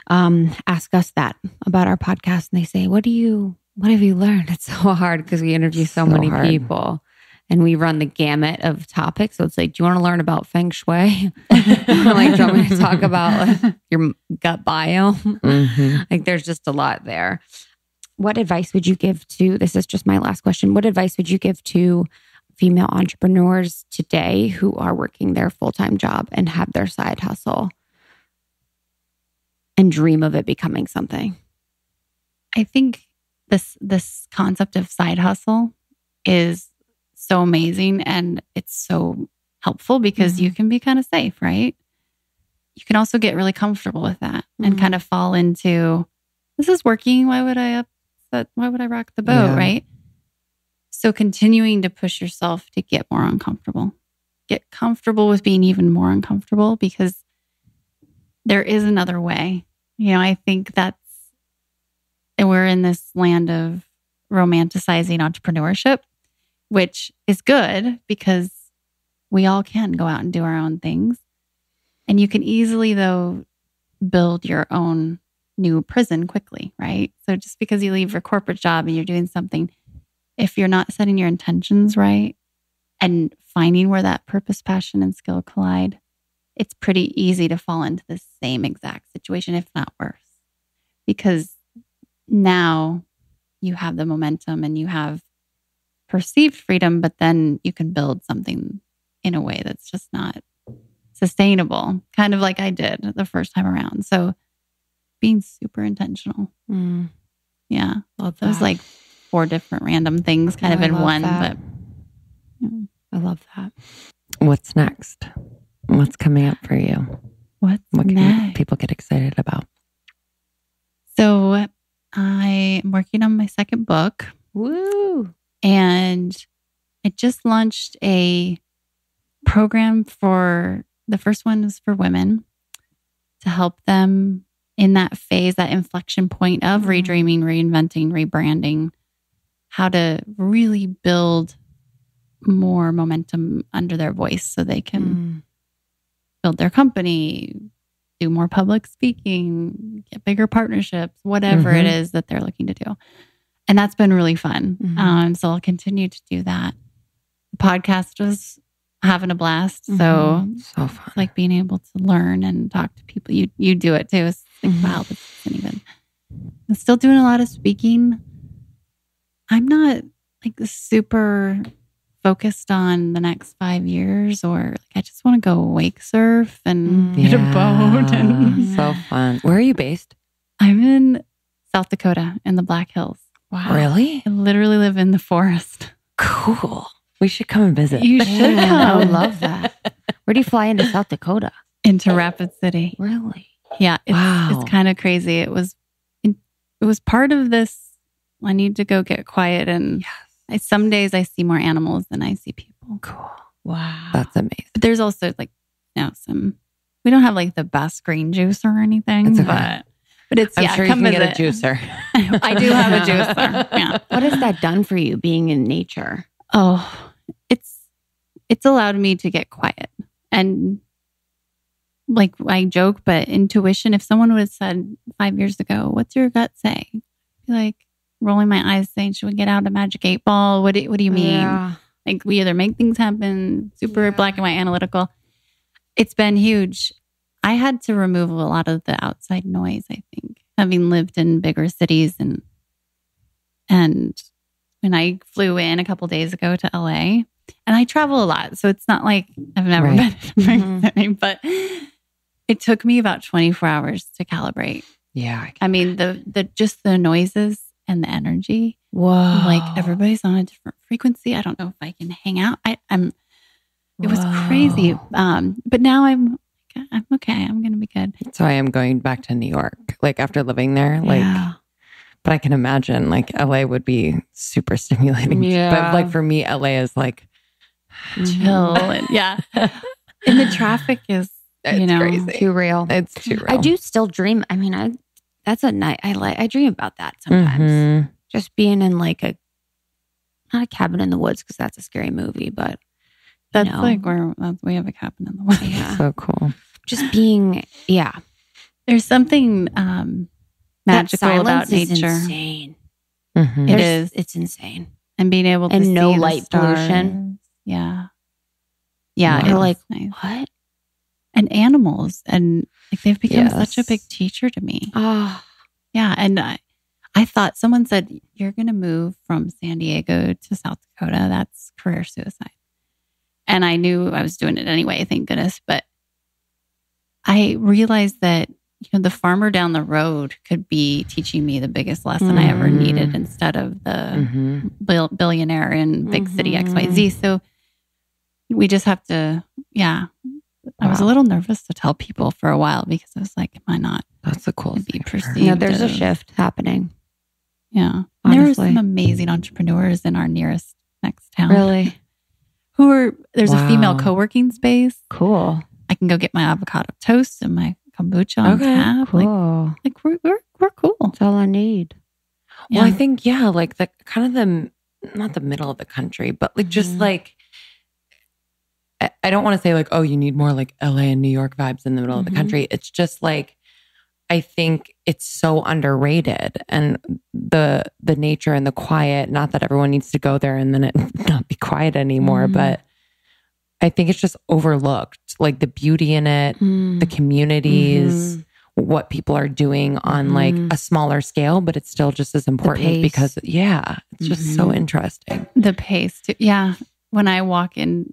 ask us that about our podcast. And they say, what have you learned? It's so hard because we interview so many people and we run the gamut of topics. So it's like, do you want to learn about feng shui? Like, do you want me to talk about like, your gut biome? Like there's just a lot there. What advice would you give to, this is just my last question. What advice would you give to female entrepreneurs today who are working their full-time job and have their side hustle and dream of it becoming something? I think this concept of side hustle is so amazing and it's so helpful because you can be kind of safe, right? You can also get really comfortable with that and kind of fall into, this is working. Why would I rock the boat, right? So continuing to push yourself to get more uncomfortable. Get comfortable with being even more uncomfortable because there is another way. You know, I think we're in this land of romanticizing entrepreneurship, which is good because we all can go out and do our own things. And you can easily, though, build your own new prison quickly, right? So just because you leave your corporate job and you're doing something, if you're not setting your intentions right and finding where that purpose, passion, and skill collide, it's pretty easy to fall into the same exact situation, if not worse. Because now you have the momentum and you have perceived freedom, but then you can build something in a way that's just not sustainable, kind of like I did the first time around. So being super intentional. Yeah. Love that. It was like 4 different random things kind of in one. That. But I love that. What's next? What's coming up for you? What can next? People get excited about? So I am working on my second book. Woo! And I just launched a program the first one was for women to help them in that phase, that inflection point of redreaming, reinventing, rebranding, how to really build more momentum under their voice so they can build their company, do more public speaking, get bigger partnerships, whatever it is that they're looking to do. And that's been really fun. So I'll continue to do that. The podcast was having a blast. So fun. Like being able to learn and talk to people. You do it too. It's like, wow, this isn't even. I'm still doing a lot of speaking. I'm not like super focused on the next 5 years, or like I just want to go wake surf and get a boat. And so fun. Where are you based? I'm in South Dakota in the Black Hills. Wow. Really? I literally live in the forest. Cool. We should come and visit. You should come. I would love that. Where do you fly into South Dakota? Into Rapid City. Really? Yeah. It's kind of crazy. It was part of this. I need to go get quiet. And some days I see more animals than I see people. Cool. Wow. That's amazing. But there's also like, we don't have like the best green juice or anything, okay. but it's, I'm sure you come can visit. get a juicer. I do have a juicer. Yeah. What has that done for you being in nature? Oh, it's allowed me to get quiet. And like I joke, but intuition, if someone would have said 5 years ago, what's your gut say? I'd be like rolling my eyes saying, should we get out a magic 8 ball? What do you mean? Yeah. Like we either make things happen, super black and white analytical. It's been huge. I had to remove a lot of the outside noise, I think, having lived in bigger cities. And when I flew in a couple days ago to LA, and I travel a lot, so it's not like I've never been to City, but it took me about 24 hours to calibrate. Yeah. I mean, the just the noises and the energy. Whoa. Like everybody's on a different frequency. I don't know if I can hang out. It was crazy. But now I'm okay. I'm going to be good. So I am going back to New York, like after living there, but I can imagine like LA would be super stimulating. Yeah. But like for me, LA is like chill. And, and the traffic is, crazy. Too real. It's too real. I do still dream. I mean, that's a night. I dream about that sometimes. just being in like not a cabin in the woods because that's a scary movie, but That's like where we have a cabin in the woods. Yeah. So cool. Just being, There's something magical about is nature. insane. Mm-hmm. It is. It's insane. And being able to And see no the light stars. pollution. Yeah. Wow. You're like, nice. what? And animals. And like they've become Yes. such a big teacher to me. Oh, Yeah. And I thought someone said, you're going to move from San Diego to South Dakota. That's career suicide. And I knew I was doing it anyway, thank goodness. But I realized that, the farmer down the road could be teaching me the biggest lesson I ever needed instead of the billionaire in big city XYZ. So we just have to, I was a little nervous to tell people for a while because I was like, am I not That's the coolest be thing. perceived? there's a as- shift happening. Yeah. And there are Honestly. some amazing entrepreneurs in our nearest next town. Really There's a female Wow. co-working space. cool. I can go get my avocado toast and my kombucha on tap. Cool. Like we're cool. That's all I need. Well, I Yeah. think, like the kind of not the middle of the country, but like just like, I don't want to say like, oh, you need more like LA and New York vibes in the middle of the country. It's just like, I think it's so underrated, and the nature and the quiet, not that everyone needs to go there and then it not be quiet anymore, but I think it's just overlooked, like the beauty in it, the communities, what people are doing on like a smaller scale, but it's still just as important pace. because it's just so interesting. The pace too. Yeah. When I walk in,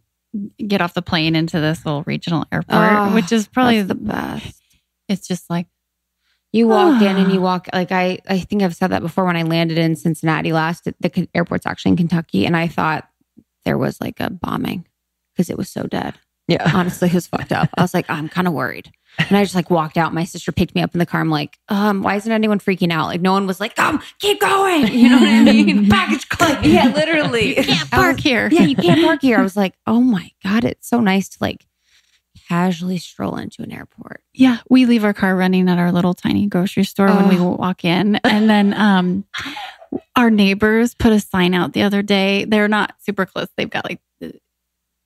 get off the plane into this little regional airport, which is probably That's the best. It's just like, You walk in and you walk, like I think I've said that before when I landed in Cincinnati last. The airport's actually in Kentucky, and I thought there was like a bombing because it was so dead. Yeah. Honestly, it was fucked up. I was like, I'm kind of worried. And I just like walked out. My sister picked me up in the car. I'm like, why isn't anyone freaking out? Like no one was like, keep going. You know what I mean? Baggage claim. Yeah, literally. you can't park here. Yeah, you can't park here. I was like, oh my God, it's so nice to like casually stroll into an airport. Yeah, we leave our car running at our little tiny grocery store when we walk in. And then our neighbors put a sign out the other day. They're not super close. They've got like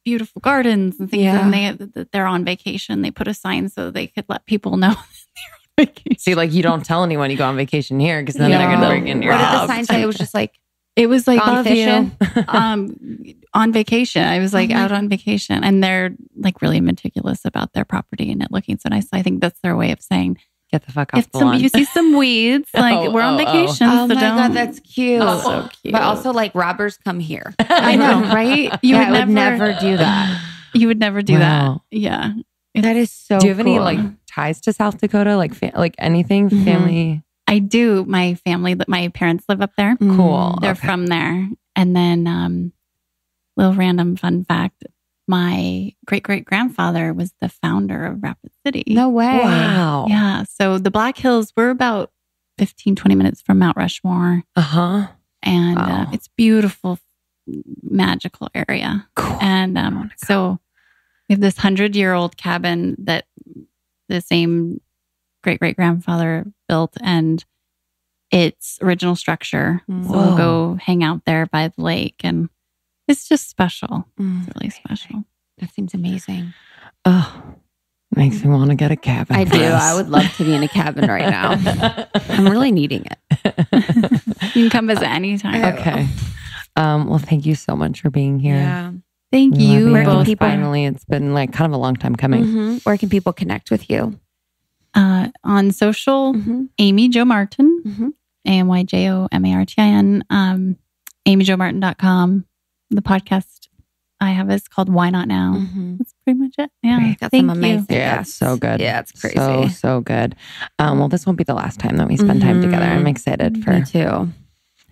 beautiful gardens and things. Yeah. And they're on vacation. They put a sign so they could let people know they're on vacation. See, like you don't tell anyone you go on vacation here because then they're going to break into your What did the house. sign say? It was just like, It was like Gone love fishing? you, on vacation. I was like out on vacation, and they're like really meticulous about their property and it looking so nice. So I think that's their way of saying, Get the fuck off if the lawn. you see some weeds, like we're on vacation. oh so my don't. God, that's cute. Oh, so cute. But also like robbers come here. I know, right? You I would never do that. You would never do Wow. that. Yeah. That is so Do you have any cool. like ties to South Dakota? Like like anything family? I do. My family, my parents live up there. Cool. They're Okay. from there. And then, little random fun fact: my great great grandfather was the founder of Rapid City. No way. Wow. Yeah. So the Black Hills, we're about 15, 20 minutes from Mount Rushmore. Uh-huh. And Wow. it's beautiful, magical area. Cool. And so we have this 100-year-old cabin that the same great great grandfather built, and its original structure. So we'll go hang out there by the lake, and it's just special. It's really special. That seems amazing. Oh, makes me want to get a cabin. I do. I would love to be in a cabin right now. I'm really needing it. You can come visit anytime. Okay. Well, thank you so much for being here. Yeah. Thank We love you Where can both. people- Finally, it's been like kind of a long time coming. Mhm. Where can people connect with you? On social, Mhm. Amy Jo Martin, Mhm. AMYJOMARTIN, AmyJoMartin.com. The podcast I have is called Why Not Now. Mhm. That's pretty much it. Yeah. Great. Got Thank some amazing you. Yeah, guests. it's so good. Yeah, it's crazy. So good. Well, this won't be the last time that we spend time together. I'm excited for Me too.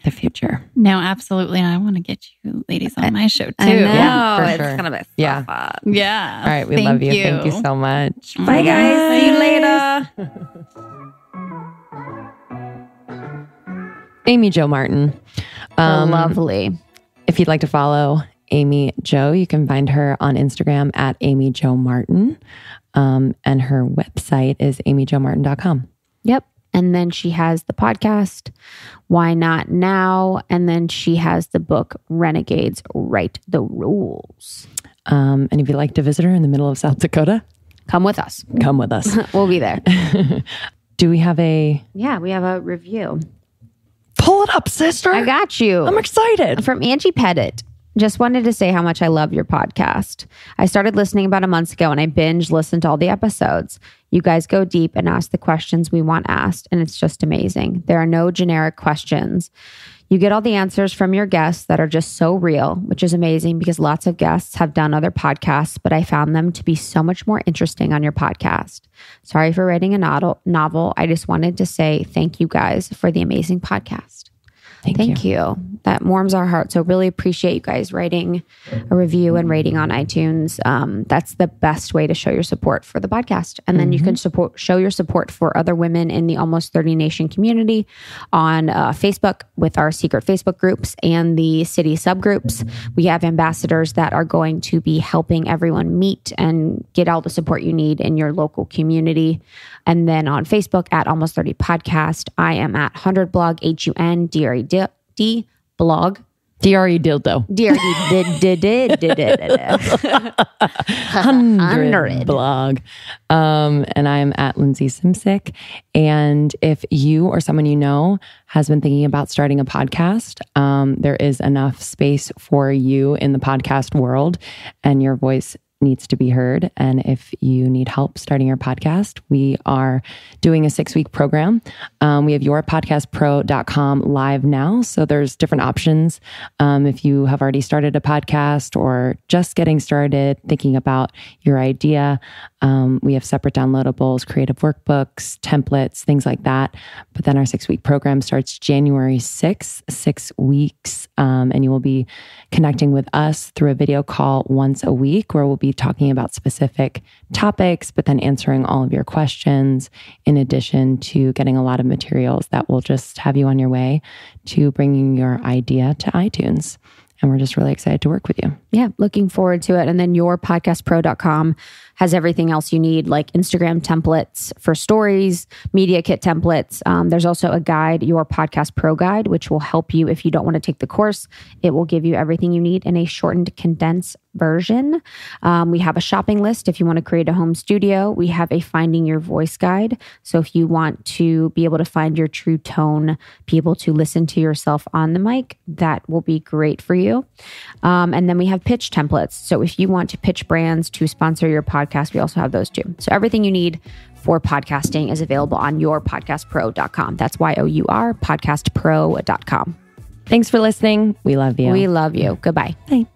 the future. No, absolutely. And I want to get you ladies on my show too. I know. Yeah, for It's sure. gonna be so Yeah. fun. Yeah. All right. We love you. Thank you so much. Bye, guys. See you later. Amy Jo Martin. Lovely. If you'd like to follow Amy Jo, you can find her on Instagram at Amy Jo Martin. And her website is amyjomartin.com. Yep. And then she has the podcast, Why Not Now? And then she has the book, Renegades Write the Rules. And if you'd like to visit her in the middle of South Dakota, come with us. Come with us. We'll be there. Do we have a... Yeah, we have a review. Pull it up, sister. I got you. I'm excited. From Angie Pettit. Just wanted to say how much I love your podcast. I started listening about a month ago and I binge listened to all the episodes. You guys go deep and ask the questions we want asked, and it's just amazing. There are no generic questions. You get all the answers from your guests that are just so real, which is amazing because lots of guests have done other podcasts, but I found them to be so much more interesting on your podcast. Sorry for writing a novel. I just wanted to say thank you guys for the amazing podcast. Thank you. That warms our heart. So really appreciate you guys writing a review and rating on iTunes. That's the best way to show your support for the podcast. And then you can show your support for other women in the Almost 30 Nation community on Facebook with our secret Facebook groups and the city subgroups. We have ambassadors that are going to be helping everyone meet and get all the support you need in your local community. And then on Facebook at Almost 30 Podcast, I am at 100 blog, HUNDRED blog. DRE dildo. DRE 100 blog. And I'm at Lindsay Simsick. And if you or someone you know has been thinking about starting a podcast, there is enough space for you in the podcast world, and your voice needs to be heard. And if you need help starting your podcast, we are doing a 6-week program. We have yourpodcastpro.com live now. So there's different options. If you have already started a podcast or just getting started thinking about your idea, we have separate downloadables, creative workbooks, templates, things like that. But then our 6-week program starts January 6th, 6 weeks. And you will be connecting with us through a video call once a week where we'll be talking about specific topics, but then answering all of your questions, in addition to getting a lot of materials that will just have you on your way to bringing your idea to iTunes. And we're just really excited to work with you. Yeah, looking forward to it. And then yourpodcastpro.com has everything else you need, like Instagram templates for stories, media kit templates. There's also a guide, Your Podcast Pro Guide, which will help you if you don't want to take the course. It will give you everything you need in a shortened, condensed version. We have a shopping list if you want to create a home studio. We have a Finding Your Voice guide. So if you want to be able to find your true tone, be able to listen to yourself on the mic, that will be great for you. And then we have pitch templates. So if you want to pitch brands to sponsor your podcast, we also have those too. So everything you need for podcasting is available on yourpodcastpro.com. That's YOUR podcastpro.com. Thanks for listening. We love you. We love you. Goodbye. Bye.